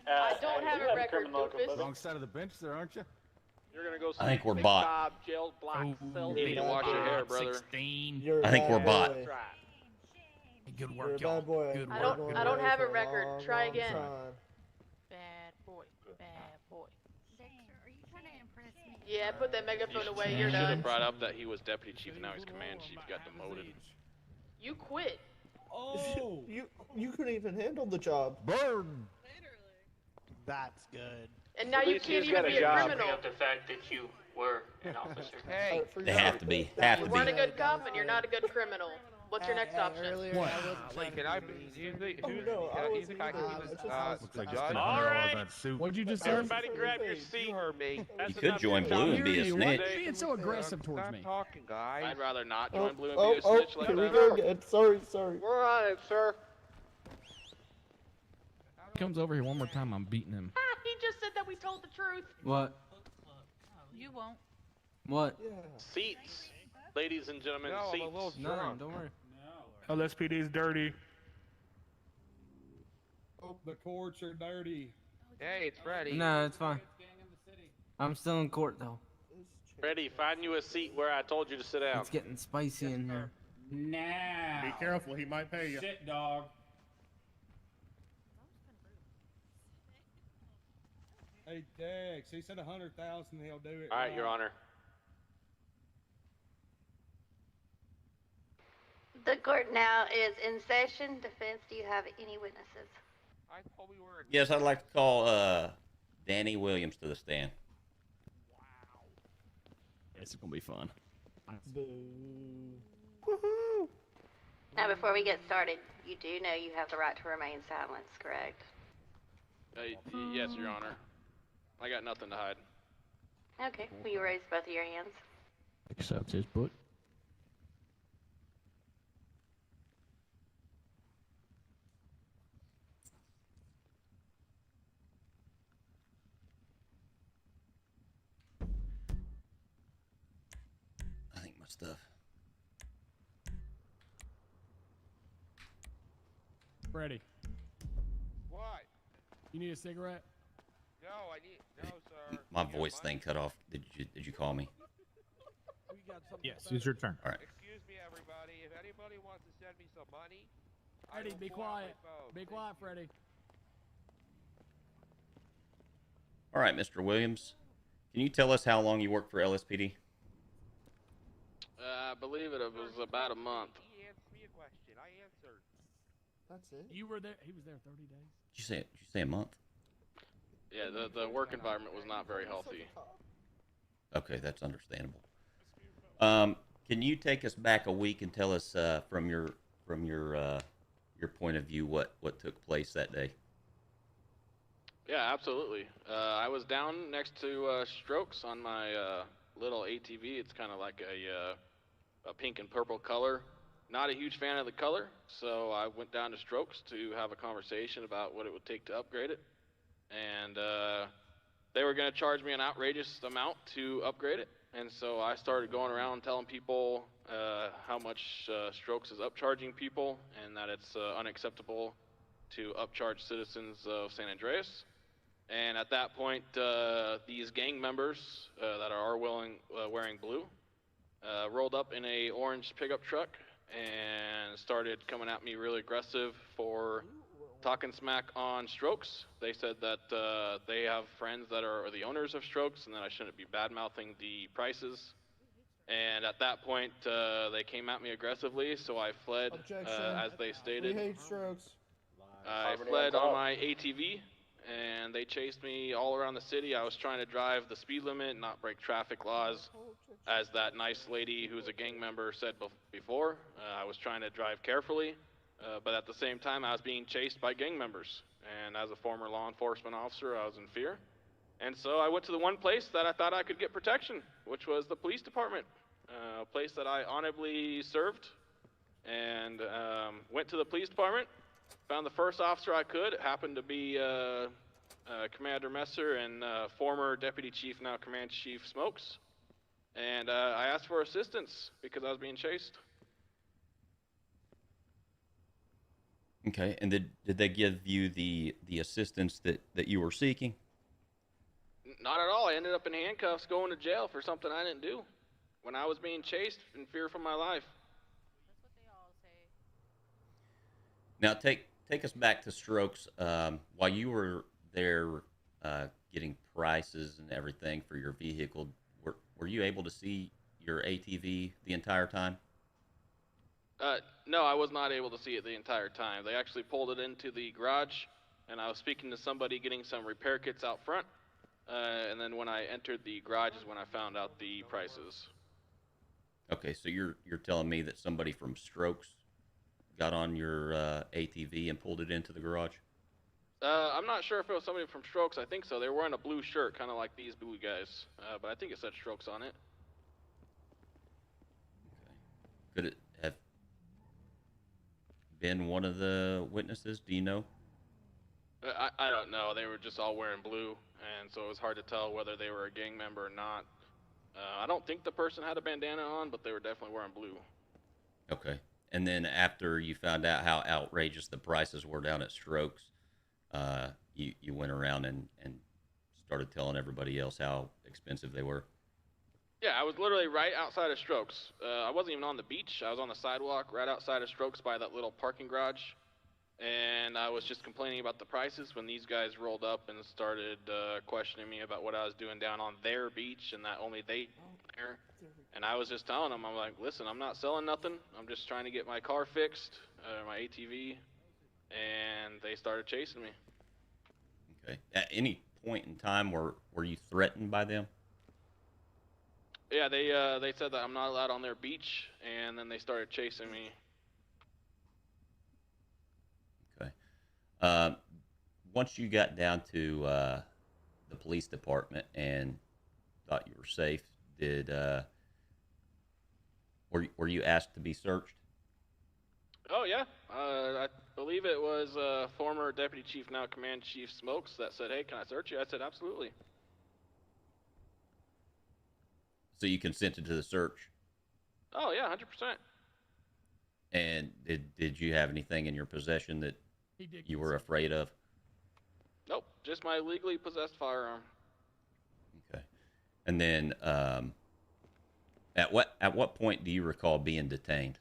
I don't have a record, Doofus. Wrong side of the bench there, aren't you? You're gonna go see I think we're Big bot. Bob, jail block, cell. You're You need to bad wash your boy. hair, brother. 16. You're a I think bad we're bot. boy. Good You're a work, y'all. bad boy. Good I work. don't- Good I don't work. have a For record. long, Try long again. time. Bad boy. Bad boy. Dexter, are you trying to impress me? Yeah, put that megaphone away. You You're should have done. brought up that he was deputy chief and now he's command chief. Got demoted. You quit. Oh! You couldn't even handle the job. Burn! That's good. And now At you least can't he's even got a be a job. Bring criminal. up the fact that you were an officer. Hey, They have to be. Have You to weren't a be. good cop and you're not a good criminal. What's your next option? Earlier, What? I wasn't trying can to I be be? mean. Do you think? Oh, Who? no, I You wasn't think I either. can I be just the asked Looks like judge? you spent All $100 right. on that suit. What'd you just say? Everybody grab your seat. You heard me. You could join Blue and be a Why snitch. are you being so aggressive towards Stop me? talking, guys. I'd rather not Oh, join Blue and be a snitch like here we that. go again. Sorry. We're on it, sir. comes over here one more time, I'm beating him. He just said that we told the truth. What? You won't. What? Seats. Ladies and gentlemen, No, I'm seats. a little No, drunk. don't worry. LSPD's dirty. Oh, the courts are dirty. Hey, it's Freddy. No, it's fine. I'm still in court though. Freddie, find you a seat where I told you to sit down. It's getting spicy in here. Nah. Be careful, he might pay you. Shit, dog. Hey, Dex, he said 100,000, he'll do it. All right, Your Honor. The court now is in session. Defense, do you have any witnesses? I thought we were. Yes, I'd like to call Danny Williams to the stand. It's gonna be fun. Woohoo! Now, before we get started, you do know you have the right to remain silent, correct? Yes, Your Honor. I got nothing to hide. Okay, will you raise both of your hands? Accept his book. I think my stuff. Freddy, What? you need a cigarette? No, I need. No, sir. My voice thing cut off. Did you call me? Yes, it's your turn. All right. Excuse me, everybody. If anybody wants to send me some money, I Freddy, will be pull out my quiet. phone. Be quiet, Freddy. All right, Mr. Williams. Can you tell us how long you worked for LSPD? I believe it was about a month. He asked me a question. I answered. That's it. You were there. He was there 30 days. Did you say a month? Yeah, the work environment was not very healthy. Okay, that's understandable. Can you take us back a week and tell us from your point of view what took place that day? Yeah, absolutely. I was down next to Strokes on my little ATV. It's kind of like a pink and purple color. Not a huge fan of the color, so I went down to Strokes to have a conversation about what it would take to upgrade it. And they were going to charge me an outrageous amount to upgrade it. And so I started going around telling people how much Strokes is upcharging people and that it's unacceptable to upcharge citizens of San Andreas. And at that point, these gang members that are wearing blue rolled up in a orange pickup truck and started coming at me really aggressive for talking smack on Strokes. They said that they have friends that are the owners of Strokes and that I shouldn't be bad-mouthing the prices. And at that point, they came at me aggressively, so I fled, as they stated. We hate Strokes. I fled on my ATV, and they chased me all around the city. I was trying to drive the speed limit, not break traffic laws, as that nice lady who's a gang member said before. I was trying to drive carefully, but at the same time, I was being chased by gang members. And as a former law enforcement officer, I was in fear. And so I went to the one place that I thought I could get protection, which was the police department, a place that I honorably served, and went to the police department. Found the first officer I could. It happened to be Commander Messer and former Deputy Chief, now Command Chief Smokes. And I asked for assistance because I was being chased. Okay, and did they give you the assistance that you were seeking? Not at all. I ended up in handcuffs going to jail for something I didn't do when I was being chased in fear for my life. Now take us back to Strokes. While you were there getting prices and everything for your vehicle, were you able to see your ATV the entire time? No, I was not able to see it the entire time. They actually pulled it into the garage, and I was speaking to somebody getting some repair kits out front. And then when I entered the garage is when I found out the prices. Okay, so you're telling me that somebody from Strokes got on your ATV and pulled it into the garage? I'm not sure if it was somebody from Strokes. I think so. They were wearing a blue shirt, kind of like these blue guys. But I think it said Strokes on it. Okay. Could it have been one of the witnesses? Do you know? I don't know. They were just all wearing blue, and so it was hard to tell whether they were a gang member or not. I don't think the person had a bandana on, but they were definitely wearing blue. Okay. And then after you found out how outrageous the prices were down at Strokes, you went around and started telling everybody else how expensive they were. Yeah, I was literally right outside of Strokes. I wasn't even on the beach. I was on the sidewalk right outside of Strokes by that little parking garage. And I was just complaining about the prices when these guys rolled up and started questioning me about what I was doing down on their beach and that only they there. And I was just telling them, I'm like, listen, I'm not selling nothing. I'm just trying to get my car fixed, my ATV. And they started chasing me. Okay. At any point in time, were you threatened by them? Yeah, they said that I'm not allowed on their beach, and then they started chasing me. Okay. Once you got down to the police department and thought you were safe, were you asked to be searched? Oh yeah, I believe it was former Deputy Chief, now Command Chief Smokes that said, "Hey, can I search you?" I said, "Absolutely." So you consented to the search? Oh yeah, 100%. And did you have anything in your possession that you were afraid of? Nope, just my legally possessed firearm. Okay. And then at what point do you recall being detained?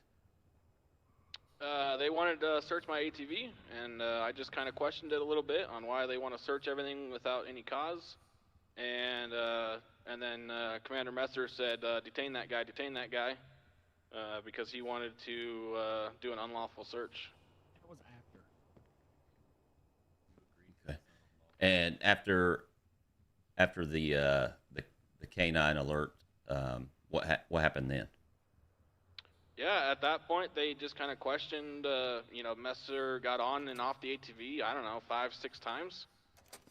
They wanted to search my ATV, and I just kind of questioned it a little bit on why they want to search everything without any cause. And then Commander Messer said, detain that guy, because he wanted to do an unlawful search. That was after. Okay. And after the canine alert, what happened then? Yeah, at that point they just kind of questioned. Messer got on and off the ATV. I don't know, 5-6 times.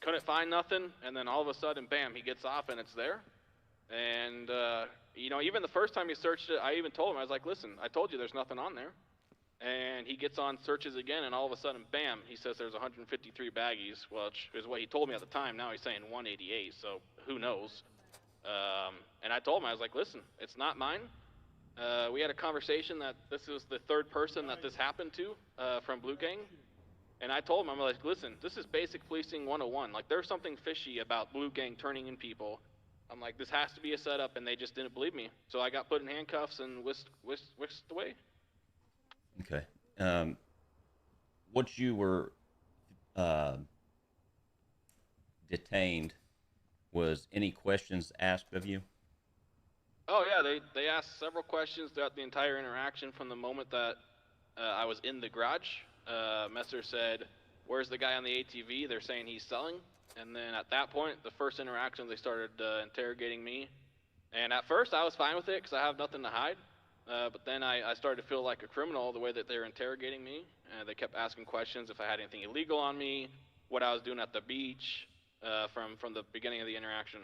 Couldn't find nothing, and then all of a sudden, bam, he gets off and it's there. And even the first time he searched it, I even told him, I was like, listen, I told you there's nothing on there. And he gets on, searches again, and all of a sudden, bam, he says there's 153 baggies, which is what he told me at the time. Now he's saying 188, so who knows? And I told him, I was like, listen, it's not mine. We had a conversation that this is the third person that this happened to from Blue Gang. And I told him, I'm like, listen, this is basic policing 101. Like, there's something fishy about Blue Gang turning in people. I'm like, this has to be a setup, and they just didn't believe me. So I got put in handcuffs and whisked away. Okay. Once you were detained, was any questions asked of you? Oh yeah, they asked several questions throughout the entire interaction from the moment that I was in the garage. Messer said, "Where's the guy on the ATV?" They're saying he's selling. And then at that point, the first interaction, they started interrogating me. And at first, I was fine with it because I have nothing to hide. But then I started to feel like a criminal the way that they were interrogating me. They kept asking questions if I had anything illegal on me, what I was doing at the beach, from the beginning of the interaction.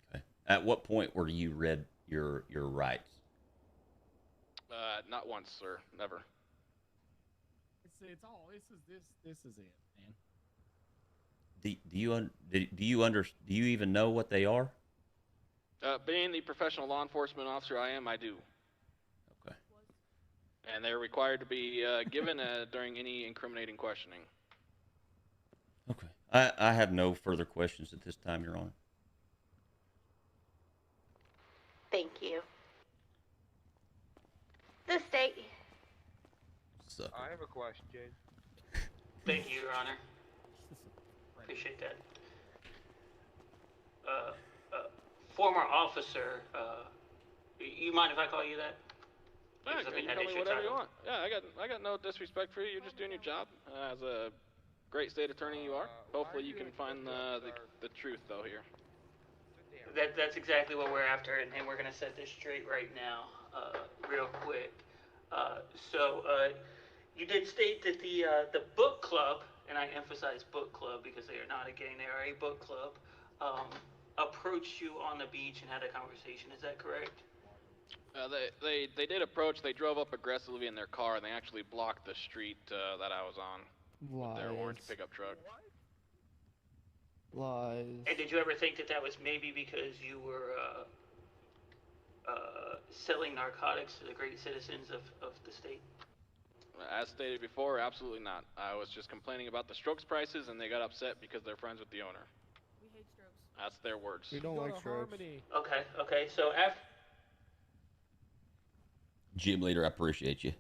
Okay. At what point were you read your rights? Not once, sir. Never. It's all. This is it, man. Do you even know what they are? Being the professional law enforcement officer I am, I do. Okay. And they're required to be given during any incriminating questioning. Okay. I have no further questions at this time, Your Honor. Thank you. The state. I have a question. Thank you, Your Honor. Appreciate that. Former officer, you mind if I call you that? Yeah, you can call me whatever you want. Yeah, I got no disrespect for you. You're just doing your job. As a great state attorney you are. Hopefully you can find the truth, though, here. That's exactly what we're after, and we're going to set this straight right now, real quick. You did state that the book club, and I emphasize book club because they are not a gang, they are a book club, approached you on the beach and had a conversation. Is that correct? They did approach. They drove up aggressively in their car, and they actually blocked the street that I was on. Lies. Their orange pickup truck. Lies. And did you ever think that that was maybe because you were selling narcotics to the great citizens of the state? As stated before, absolutely not. I was just complaining about the Strokes prices, and they got upset because they're friends with the owner. We hate Strokes. That's their words. We don't like Strokes. Okay. So after. Gym leader, I appreciate you.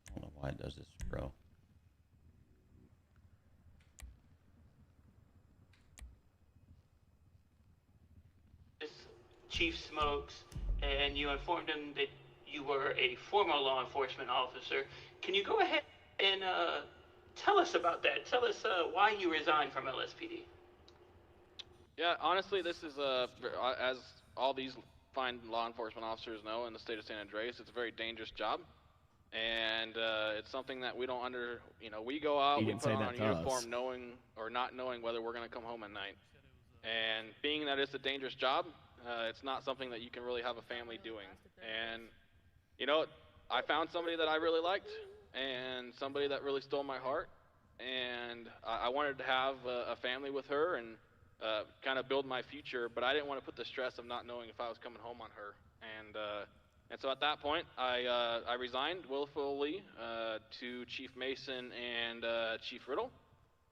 I don't know why it does this, bro. Chief Smokes, and you informed him that you were a former law enforcement officer. Can you go ahead and tell us about that? Tell us why you resigned from LSPD. Yeah, honestly, this is as all these fine law enforcement officers know in the state of San Andreas, it's a very dangerous job, and it's something that we don't we go out, we put on our uniform knowing or not knowing whether we're going to come home at night, and being that it's a dangerous job, it's not something that you can really have a family doing. And I found somebody that I really liked, and somebody that really stole my heart, and I wanted to have a family with her and kind of build my future, but I didn't want to put the stress of not knowing if I was coming home on her. And so at that point, I resigned willfully to Chief Mason and Chief Riddle,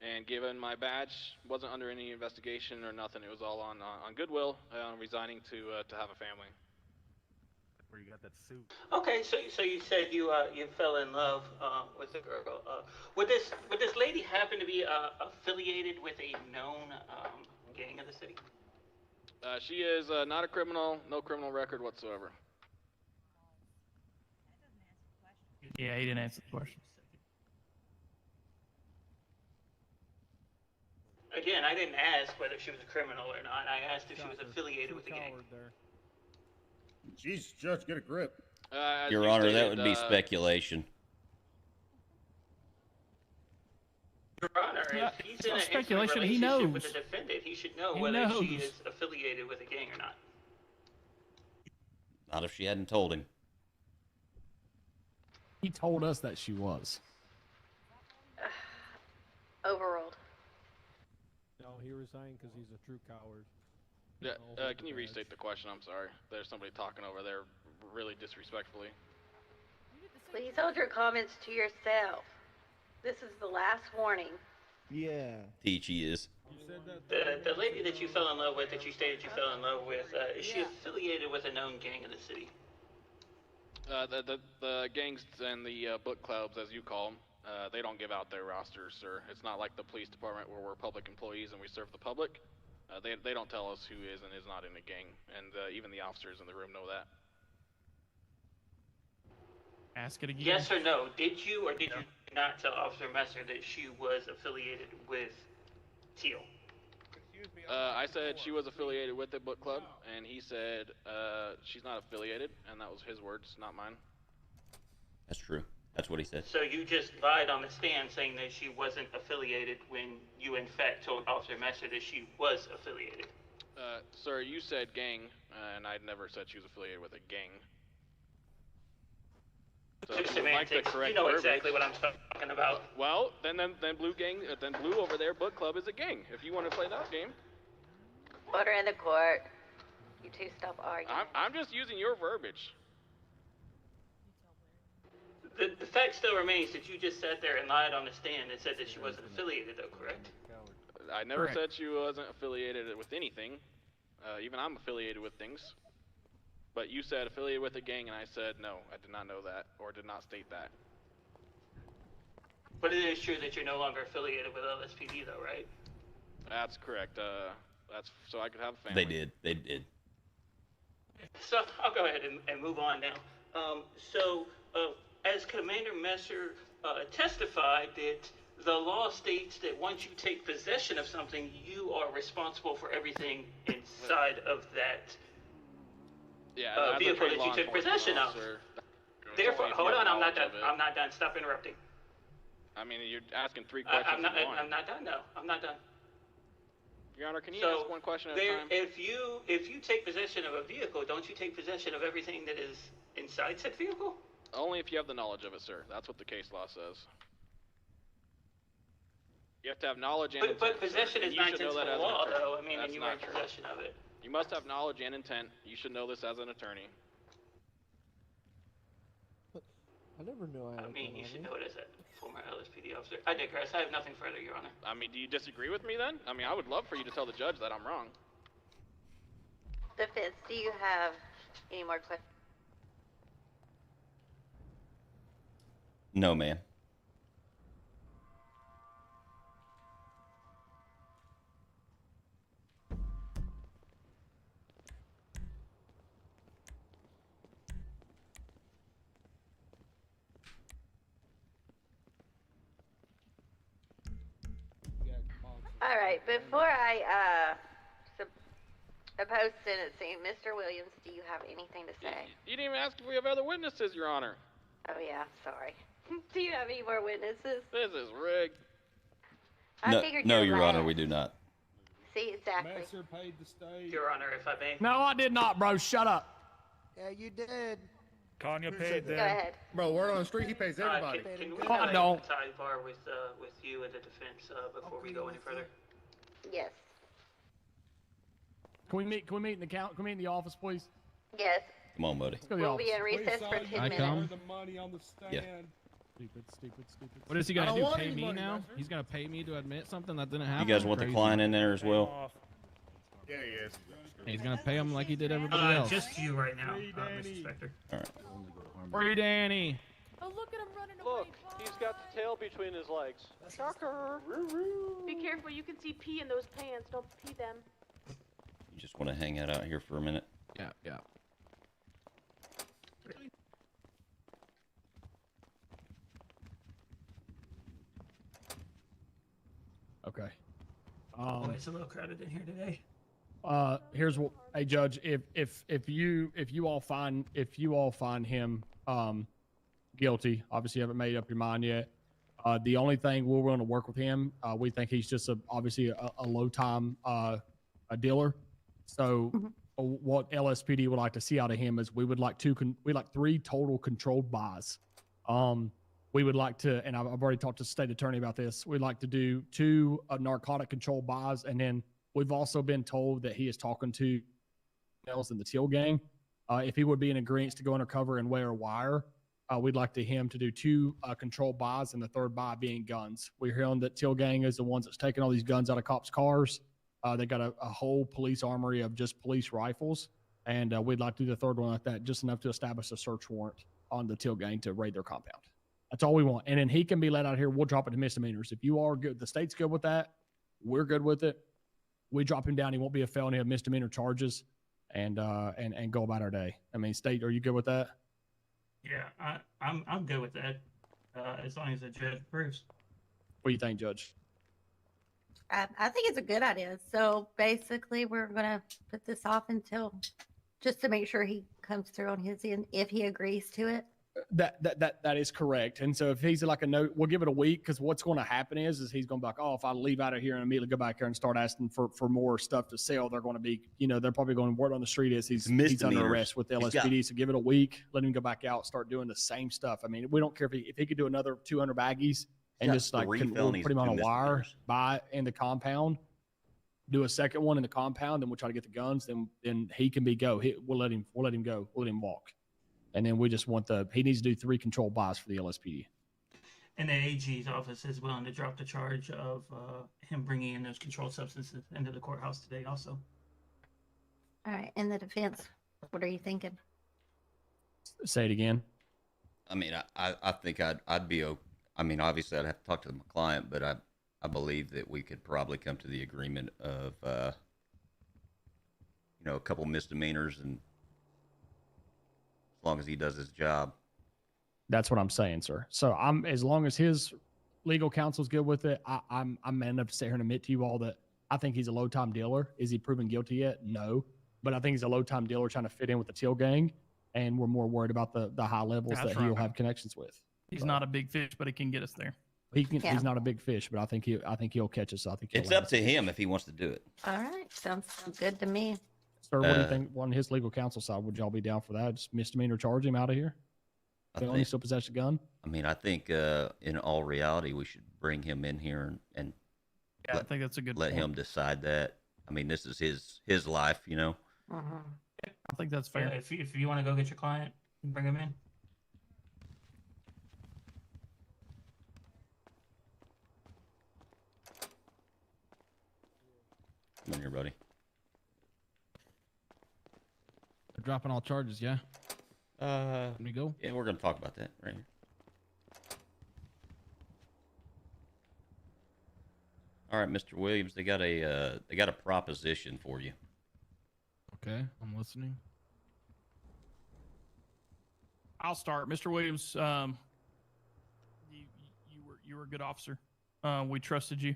and given my badge, wasn't under any investigation or nothing. It was all on goodwill, resigning to have a family. Where you got that suit? Okay, so you said you fell in love with the girl. Would this lady happen to be affiliated with a known gang of the city? She is not a criminal, no criminal record whatsoever. Yeah, he didn't answer the question. Again, I didn't ask whether she was a criminal or not. I asked if she was affiliated with the gang. Jesus, Judge, get a grip. Your Honor, that would be speculation. Your Honor, if he's in an speculation, intimate he relationship knows. with the defendant, he should know He whether she knows. is affiliated with a gang or not. Not if she hadn't told him. He told us that she was. Overruled. No, he resigned because he's a true coward. Yeah, can you restate the question? I'm sorry. There's somebody talking over there really disrespectfully. Please hold your comments to yourself. This is the last warning. Yeah. He is. The lady that you fell in love with, that you stated you fell in love with, is she affiliated with a known gang in the city? The gangs and the book clubs, as you call them, they don't give out their rosters, sir. It's not like the police department where we're public employees and we serve the public. They don't tell us who is and is not in a gang, and even the officers in the room know that. Ask it again. Yes or no? Did you or did you not tell Officer Messer that she was affiliated with Teal? I said she was affiliated with the book club, and he said she's not affiliated, and that was his words, not mine. That's true. That's what he said. So you just lied on the stand saying that she wasn't affiliated when you in fact told Officer Messer that she was affiliated. Sir, you said gang, and I'd never said she was affiliated with a gang. So Just if you would like the semantics. correct You know verbiage- exactly what I'm talking about. Well, then Blue over there, book club is a gang. If you want to play that game. Order in the court. You two stop arguing. I'm just using your verbiage. The fact still remains that you just sat there and lied on the stand and said that she wasn't affiliated, though, correct? I never Correct. said she wasn't affiliated with anything. Even I'm affiliated with things. But you said affiliated with a gang, and I said no, I did not know that, or did not state that. But it is true that you're no longer affiliated with LSPD, though, right? That's correct. That's so I could have a family. They did. So I'll go ahead and move on now. As Commander Messer testified, that the law states that once you take possession of something, you are responsible for everything inside of that vehicle that you took possession of. Therefore, hold on, I'm not done. I'm not done. Stop interrupting. I mean, you're asking 3 questions I'm not. in one. I'm not done though. I'm not done. Your Honor, can you So ask one question at a time? if you take possession of a vehicle, don't you take possession of everything that is inside said vehicle? Only if you have the knowledge of it, sir. That's what the case law says. You have to have knowledge and intent. But possession sir, is you should know that as an law, attorney. though. I mean, That's and you were not in true. possession of it. You must have knowledge and intent. You should know this as an attorney. I never knew I had I mean, that you on should me. know it as a former LSPD officer. I digress. I have nothing further, Your Honor. I mean, do you disagree with me then? I mean, I would love for you to tell the judge that I'm wrong. Defense, do you have any more questions? No, ma'am. All right, before I oppose sentencing, Mr. Williams, do you have anything to say? You didn't even ask if we have other witnesses, Your Honor. Oh yeah, sorry. Do you have any more witnesses? This is rigged. I figured No, you're Your Honor, last. we do not. See, exactly. Messer paid the state. Your Honor, if I may. No, I did not, bro. Shut up. Yeah, you did. Kanye paid Go that. ahead. Bro, word on the street, he pays everybody. Can we Oh, I have a don't. sidebar with you and the defense before we go any further? Yes. Can we meet in the Can we meet in the office, please? Yes. Come on, buddy. Let's go to the We'll office. be in recess for 10 I minutes. come. The money on the stand. Yeah. Stupid. What is he I gonna don't do? want Pay any me money, now? Messer. He's gonna pay me to admit something that didn't You happen? guys want the Crazy. client in there as well? Off. Yeah, he is. He's gonna pay him like he did everybody else. Just you right now, Free Mr. Danny. Inspector. All right. Free Danny. Oh, look at him running Look, away. he's got the tail between his legs. Shocker. Be careful, you can see pee in those pants. Don't pee them. You just want to hang out here for a minute? Yeah. Okay. Oh, it's a little crowded in here today. Here's what, hey Judge, if you all find him guilty, obviously you haven't made up your mind yet. The only thing we're going to work with him, we think he's just obviously a low time a dealer. So what LSPD would like to see out of him is we would like 3 total controlled buys. We would like to, and I've already talked to the state attorney about this. We'd like to do 2 narcotic controlled buys, and then we've also been told that he is talking to else in the Teal gang. If he would be in agreement to go undercover and wear a wire, we'd like him to do 2 controlled buys, and the 3rd buy being guns. We're hearing that Teal gang is the ones that's taking all these guns out of cops' cars. They got a whole police armory of just police rifles, and we'd like to do the 3rd one like that, just enough to establish a search warrant on the Teal gang to raid their compound. That's all we want. And then he can be let out here. We'll drop it to misdemeanors. If you are good, the state's good with that. We're good with it. We drop him down. He won't be a felony of misdemeanor charges, and go about our day. I mean, state, are you good with that? Yeah, I'm good with that, as long as the judge approves. What do you think, Judge? I think it's a good idea. So basically, we're going to put this off until just to make sure he comes through on his end, if he agrees to it. That is correct. And so if he's like a no, we'll give it a week, because what's going to happen is he's going to be like, oh, if I leave out of here and immediately go back here and start asking for more stuff to sell, they're going to be, they're probably going to word on the street is he's under arrest with the LSPD. So give it a week, let him go back out, start doing the same stuff. I mean, we don't care if he could do another 200 baggies and just like we'll put him on a wire, buy in the compound, do a second one in the compound, then we'll try to get the guns. Then he can be go. We'll let him go. We'll let him walk. And then we just want he needs to do 3 controlled buys for the LSPD. And the AG's office is willing to drop the charge of him bringing in those controlled substances into the courthouse today also. All right. And the defense, what are you thinking? Say it again. I mean, I think I'd be okay. I mean, obviously I'd have to talk to my client, but I believe that we could probably come to the agreement of, a couple misdemeanors, and as long as he does his job. That's what I'm saying, sir. So as long as his legal counsel's good with it, I'm man enough to sit here and admit to you all that I think he's a low time dealer. Is he proven guilty yet? No, but I think he's a low time dealer trying to fit in with the Teal gang, and we're more worried about the high levels that he'll have connections with. He's not a big fish, but he can get us there. Yeah. He's not a big fish, but I think he'll catch us. I think It's up to him if he wants to do it. All right, sounds good to me. Sir, what do you think on his legal counsel side? Would y'all be down for that? Just misdemeanor charge him out of here? Felony, still possess a gun? I mean, I think in all reality, we should bring him in here and I think that's a good let point. him decide that. I mean, this is his life, you know. I think that's fair. Yeah, if you want to go get your client, bring him in. Come on here, buddy. They're dropping all charges, yeah? Let me go. Yeah, we're gonna talk about that right here. All right, Mr. Williams, they got a proposition for you. Okay, I'm listening. I'll start. Mr. Williams, you were a good officer. We trusted you.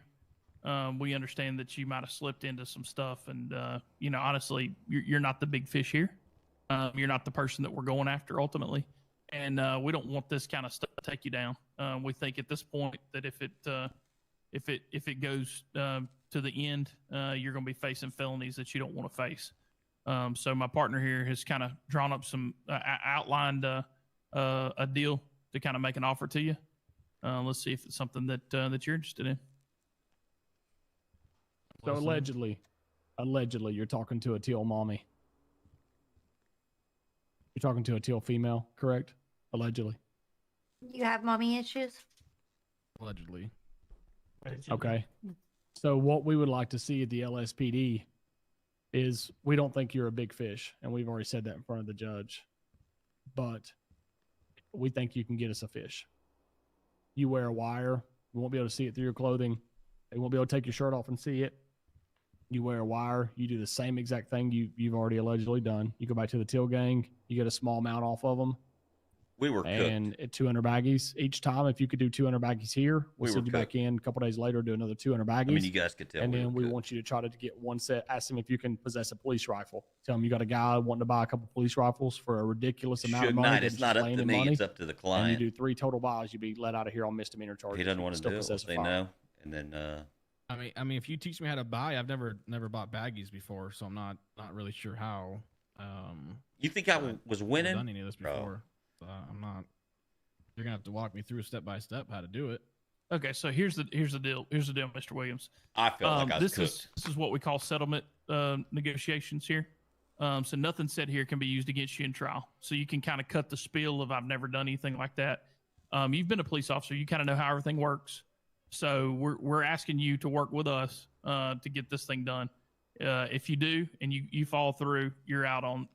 We understand that you might have slipped into some stuff, and honestly, you're not the big fish here. You're not the person that we're going after ultimately, and we don't want this kind of stuff to take you down. We think at this point that if it goes to the end, you're going to be facing felonies that you don't want to face. So my partner here has kind of drawn up some outlined a deal to kind of make an offer to you. Let's see if it's something that you're interested in. So allegedly, you're talking to a teal mommy. You're talking to a teal female, correct? Allegedly. You have mommy issues? Allegedly. Okay. So what we would like to see at the LSPD is we don't think you're a big fish, and we've already said that in front of the judge, but we think you can get us a fish. You wear a wire. We won't be able to see it through your clothing. They won't be able to take your shirt off and see it. You wear a wire. You do the same exact thing you've already allegedly done. You go back to the Till gang. You get a small amount off of them. We were and at 200 baggies each time. If you could do 200 baggies here, we'll send you back in a couple days later, do another 200 baggies. I mean, you guys could tell. And then we want you to try to get one set. Ask them if you can possess a police rifle. Tell them you got a guy wanting to buy a couple police rifles for a ridiculous amount of money. It's not up to me. It's up to the client. And you do 3 total buys, you'd be let out of here on misdemeanor charges. He doesn't want to do it. We'll say no, and then. I mean, if you teach me how to buy, I've never bought baggies before, so I'm not really sure how. You think I was winning? I've done any of this before, so I'm not. You're gonna have to walk me through step by step how to do it. Okay, so here's the deal. Here's the deal, Mr. Williams. I feel like I was this is what we call settlement negotiations here. So nothing said here can be used against you in trial. So you can kind of cut the spiel of I've never done anything like that. You've been a police officer. You kind of know how everything works. So we're asking you to work with us to get this thing done. If you do and you fall through, you're out on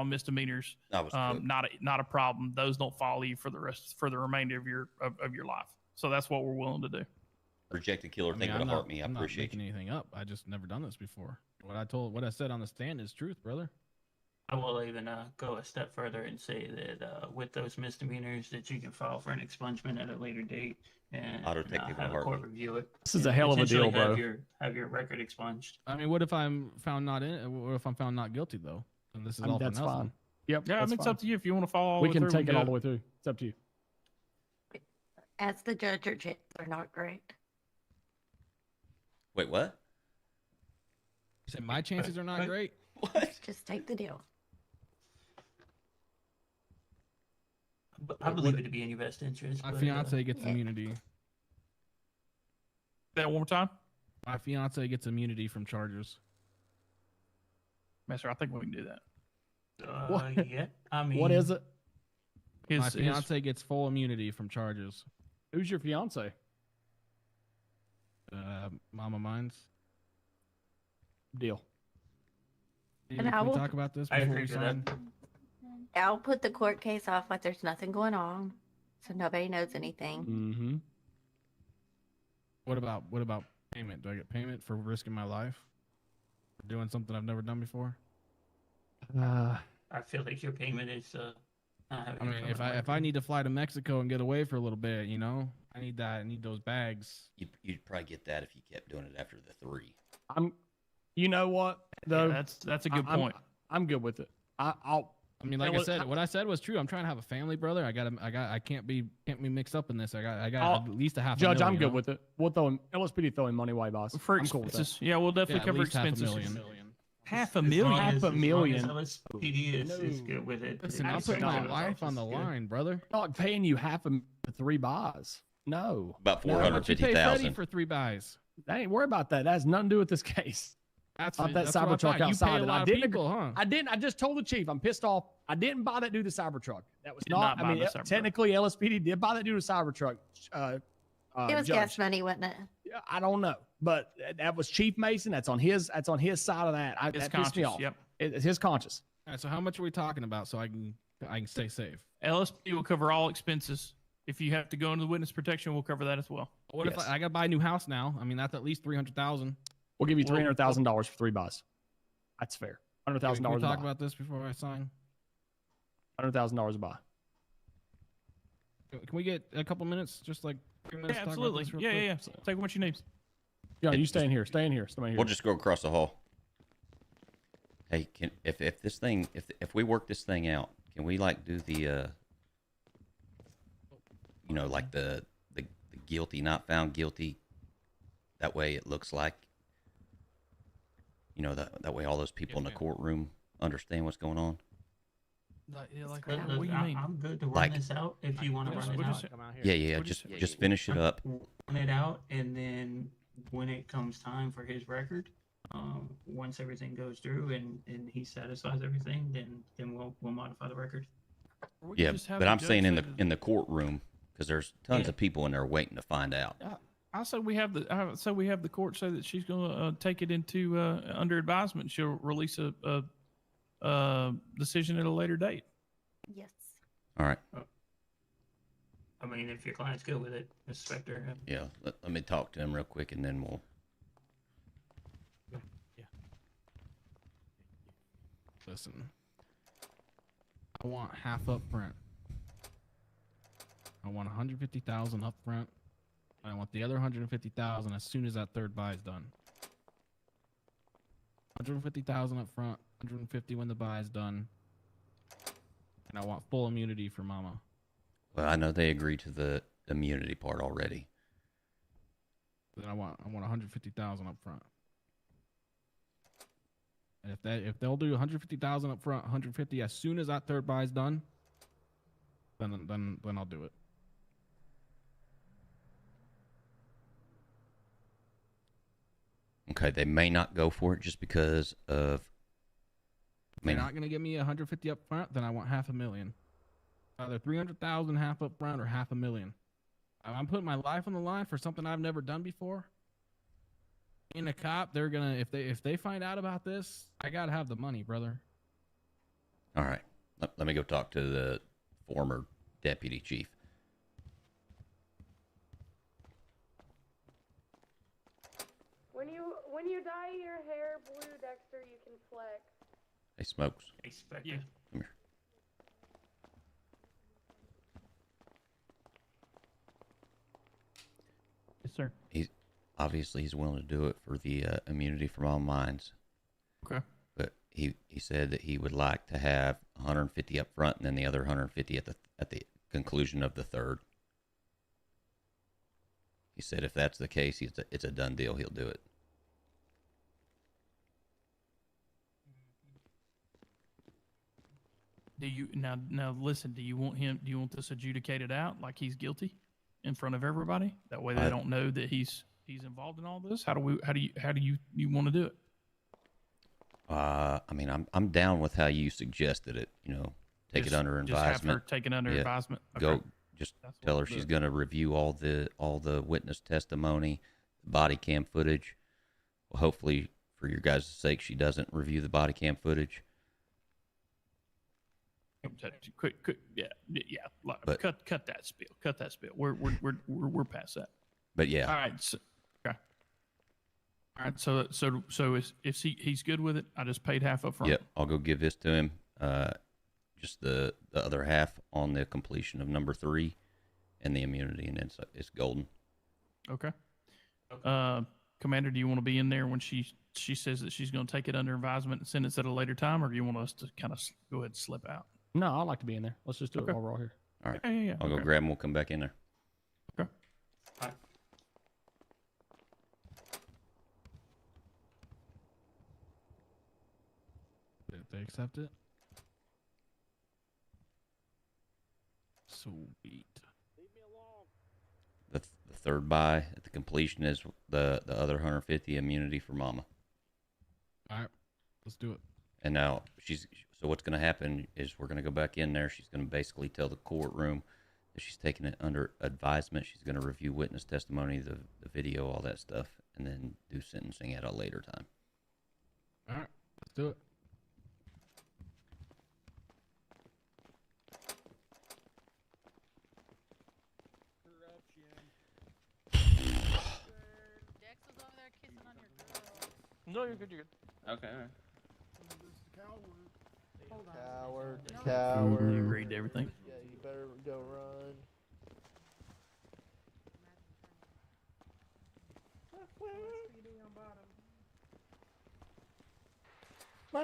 misdemeanors. Not a problem. Those don't follow you for the remainder of your life. So that's what we're willing to do. Rejected killer thing would have hurt me. I appreciate you. I'm not making anything up. I just never done this before. What I said on the stand is truth, brother. I will even go a step further and say that with those misdemeanors that you can file for an expungement at a later date and have a court review it. This is a hell of a deal, bro. Have your record expunged. I mean, what if I'm found not What if I'm found not guilty though? And this is all that's for nothing. fine. Yep. Yeah, I mean, it's up to you if you want to follow all the way through. We can through. take it all the way through. It's up to you. As the judge, your chances are not great. Wait, what? You said my chances are not great? What? Just take the deal. I believe it to be in your best interest. My fiance gets immunity. Say that one more time. My fiance gets immunity from charges. Master, I think we can do that. Yeah, I mean, what is it? My fiance gets full immunity from charges. Who's your fiance? Mama Mines. Deal. And can we talk about this before we sign? I'll put the court case off like there's nothing going on, so nobody knows anything. Mm-hmm. What about payment? Do I get payment for risking my life? For doing something I've never done before? I feel like your payment is. I mean, if I need to fly to Mexico and get away for a little bit, you know, I need that. I need those bags. You'd probably get that if you kept doing it after the 3. You know what though? Yeah, that's a good point. I'm good with it. I mean, like I said, what I said was true. I'm trying to have a family, brother. I can't be mixed up in this. I got at least a half. Judge, a million, I'm you good know? with it. We'll throw him. LSPD throwing money away, boss. For I'm cool with that. expenses, yeah, we'll definitely at cover least expenses. Half a million. Half a million. Half a million. LSPD is good with it. Listen, They I'm putting my themselves life on is the good. line, brother. I'm not paying you half a for 3 buys. No. About How much you pay 450,000. Freddie for 3 buys? I ain't worried about that. That has nothing to do with this case. That's Not that what I Cybertruck thought. You outside. pay a And lot I of didn't. people, huh? I didn't. I just told the chief I'm pissed off. I didn't buy that dude the Cybertruck. That was Did not. not I buy mean, the Cybertruck. technically LSPD did buy that dude a Cybertruck. It was Judge. gas money, wasn't it? I don't know, but that was Chief Mason. That's on his. That's on his side of that. His That pissed me conscience, off. yep. It's his conscience. All right, so how much are we talking about so I can stay safe? LSP will cover all expenses. If you have to go into the witness protection, we'll cover that as well. What if I got to buy a new house now? I mean, that's at least 300,000. We'll give you $300,000 for 3 buys. That's fair. $100,000 Can a we buy. talk about this before I sign? $100,000 a buy. Can we get a couple minutes, just like 3 minutes? Yeah, to talk about absolutely. this real Yeah, quick? yeah. Take what you need. Yeah, you stay in here. Stay in here. Stay in here. We'll just go across the hall. Hey, if this thing if we work this thing out, can we like do the like the guilty not found guilty? That way it looks like that way all those people in the courtroom understand what's going on. Like, Look, what do you mean? I'm good to run Like- this out if you want to run it out. Yeah. Just finish it up. Run it out, and then when it comes time for his record, once everything goes through and he satisfies everything, then we'll modify the record. Yeah, but I'm saying in the courtroom because there's tons of people in there waiting to find out. I say we have the court say that she's going to take it into under advisement. She'll release a decision at a later date. Yes. All right. I mean, if your client's good with it, Inspector. Yeah. Let me talk to him real quick, and then we'll. Listen, I want half up front. I want 150,000 up front. I want the other 150,000 as soon as that third buy is done. 150,000 up front, 150 when the buy is done, and I want full immunity for Mama. Well, I know they agreed to the immunity part already. Then I want 150,000 up front. And if they'll do 150,000 up front, 150 as soon as that third buy is done, then I'll do it. Okay, they may not go for it just because of. If they're not going to give me 150 up front, then I want $500,000. Either 300,000 half up front or $500,000. I'm putting my life on the line for something I've never done before. Being a cop, they're gonna if they find out about this, I gotta have the money, brother. All right, let me go talk to the former deputy chief. When you dye your hair blue, Dexter, you can flex. Hey, Smokes. Inspector. Come here. Yes, sir. He's willing to do it for the immunity from all mines. Okay. But he said that he would like to have 150 up front and then the other 150 at the conclusion of the third. He said if that's the case, it's a done deal. He'll do it. Do you now listen? Do you want this adjudicated out like he's guilty in front of everybody? That way they don't know that he's involved in all this. How do you want to do it? I mean, I'm down with how you suggested it. Take it under advisement. Just have her take it under advisement. Okay. Go. Just tell her she's going to review all the witness testimony, body cam footage. Well, hopefully, for your guys' sake, she doesn't review the body cam footage. Quick, yeah. Cut that spiel. Cut that spiel. We're past that. But yeah. All right. Okay. All right. So if he's good with it, I just paid half up front. Yep. I'll go give this to him. Just the other half on the completion of number 3, and the immunity, and it's golden. Okay. Commander, do you want to be in there when she she says that she's going to take it under advisement and send us at a later time, or do you want us to kind of go ahead and slip out? No, I'd like to be in there. Let's just do it while we're all here. All right. Yeah. I'll go grab them. We'll come back in there. Okay. All right. Did they accept it? Sweet. The third buy at the completion is the other 150 immunity for Mama. All right, let's do it. And now so what's going to happen is we're going to go back in there. She's going to basically tell the courtroom that she's taking it under advisement. She's going to review witness testimony, the video, all that stuff, and then do sentencing at a later time. All right, let's do it. No, you're good. You're good. Okay. All right. Coward. You agreed to everything? Yeah, you better go run.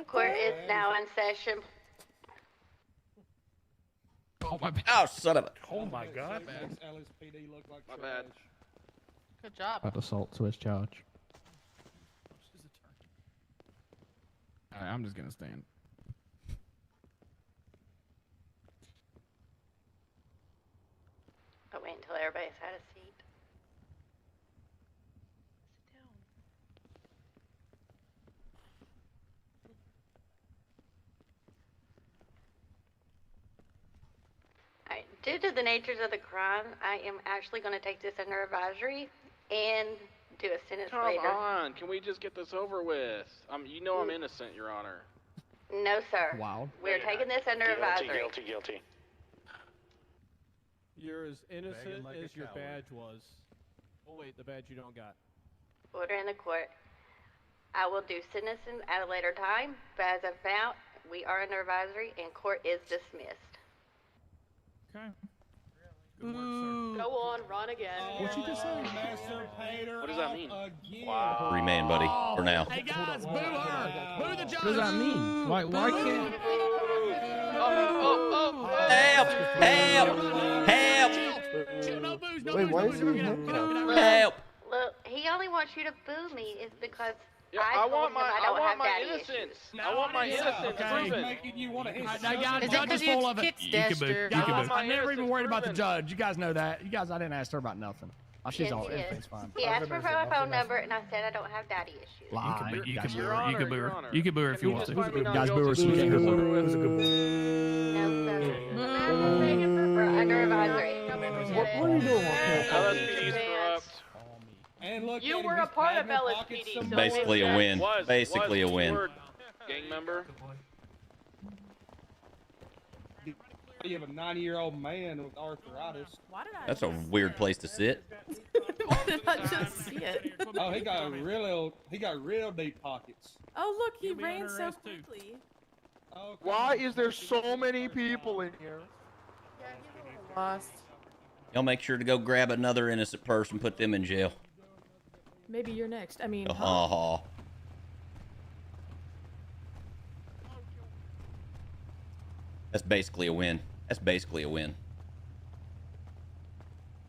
Court is now in session. Oh my bad. Oh, son of a. Oh my God. LSPD look like My bad. Good job. Assault Swiss charge. All right, I'm just gonna stand. I'll wait until everybody's had a seat. Sit down. Alright, due to the natures of the crime, I am actually going to take this under advisory and do a sentence Come later. on, can we just get this over with? You know I'm innocent, Your Honor. No, sir. Wow. We're taking this under advisory. Guilty. You're as innocent like a as your coward. badge was. Oh wait, the badge you don't got. Order in the court. I will do sentencing at a later time, but as of now, we are under advisory and court is dismissed. Okay. Go on, run again. What you just say? What does that mean? Wow. Remain, buddy, for now. Hey guys, boo her! Boo the judge! What does that mean? Why can't? Help! Help! Help! No booze, no Wait, booze, why no is booze. he Get out, in get out, get out. Help! Look, he only wants you to boo me is because Yeah, I told want him my I don't have my daddy innocence. issues. I want my innocence Okay. proven. Making you want to hit Now, guys, Is it judge is 'cause you full of it. kicked You can boo. Dexter? You can Guys, boo. I'm never even worried about the proven. judge. You guys know that. You guys, I didn't ask her about nothing. Oh, she's Yes, all he did. everything's fine. He asked for my phone number and I said I don't have daddy issues. You can boo. You can boo Your her. You Honor, can boo Your her. Honor. You can boo her if Can you you want just to. find me not Guys, boo her. guilty? She can't go boo her. It was a good boo. No, sir. I'm taking for under advisory. What are you doing? LSPD's corrupt. And look You at him, were he's a part of patting my pockets LSPD, some so Basically a win. Basically a win. Word. Gang member. You have a 90-year-old man with arthritis. Why did I? That's a weird place to sit. Why did I just see it? Oh, he got real deep pockets. Oh look, he You'll be ran under so arrest, too. quickly. Okay. Why is there so many people in here? Yeah, he's a little lost. Y'all make sure to go grab another innocent person, put them in jail. Maybe you're next. I mean, Ha ha. That's basically a win. That's basically a win.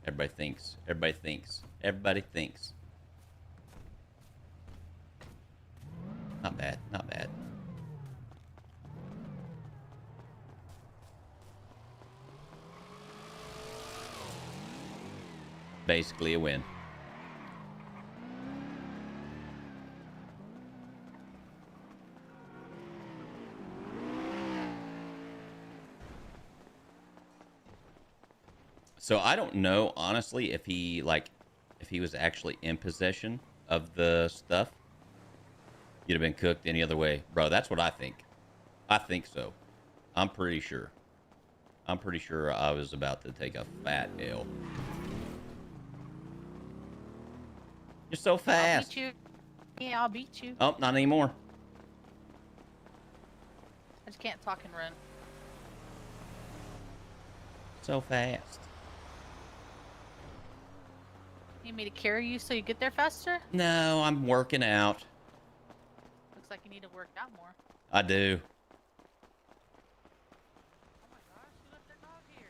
Everybody thinks. Everybody thinks. Everybody thinks. Not bad. Not bad. Basically a win. So I don't know, honestly, if he was actually in possession of the stuff. You'd have been cooked any other way. Bro, that's what I think. I think so. I'm pretty sure. I'm pretty sure I was about to take a fat L. You're so I'll fast. beat you. Yeah, I'll beat you. Oh, not anymore. I just can't talk and run. So fast. You need me to carry you so you get there faster? No, I'm working out. you need to work out more. I do. Oh my gosh, you left their dog here.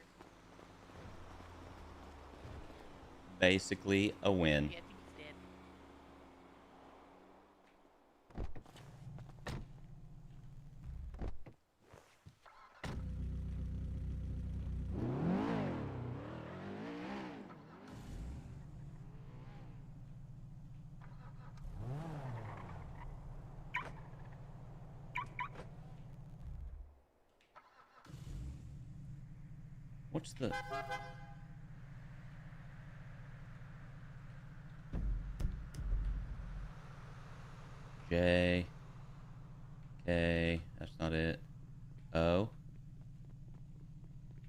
Basically a win. Yeah, I think he's dead. What's the... J. K. That's not it. O.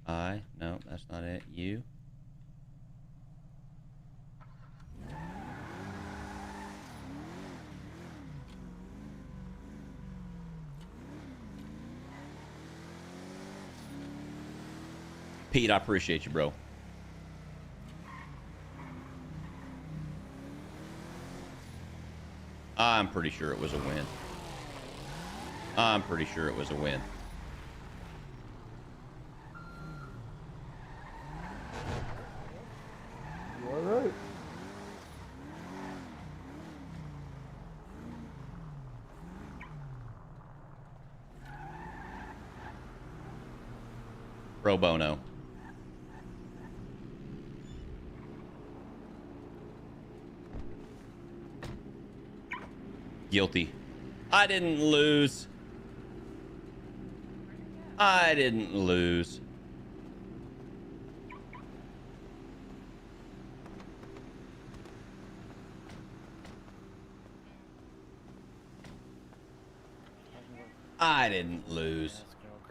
I. No, that's not it. U. Pete, I appreciate you, bro. I'm pretty sure it was a win. I'm pretty sure it was a win. You alright? Pro bono. Guilty. I didn't lose. I didn't lose. I didn't lose.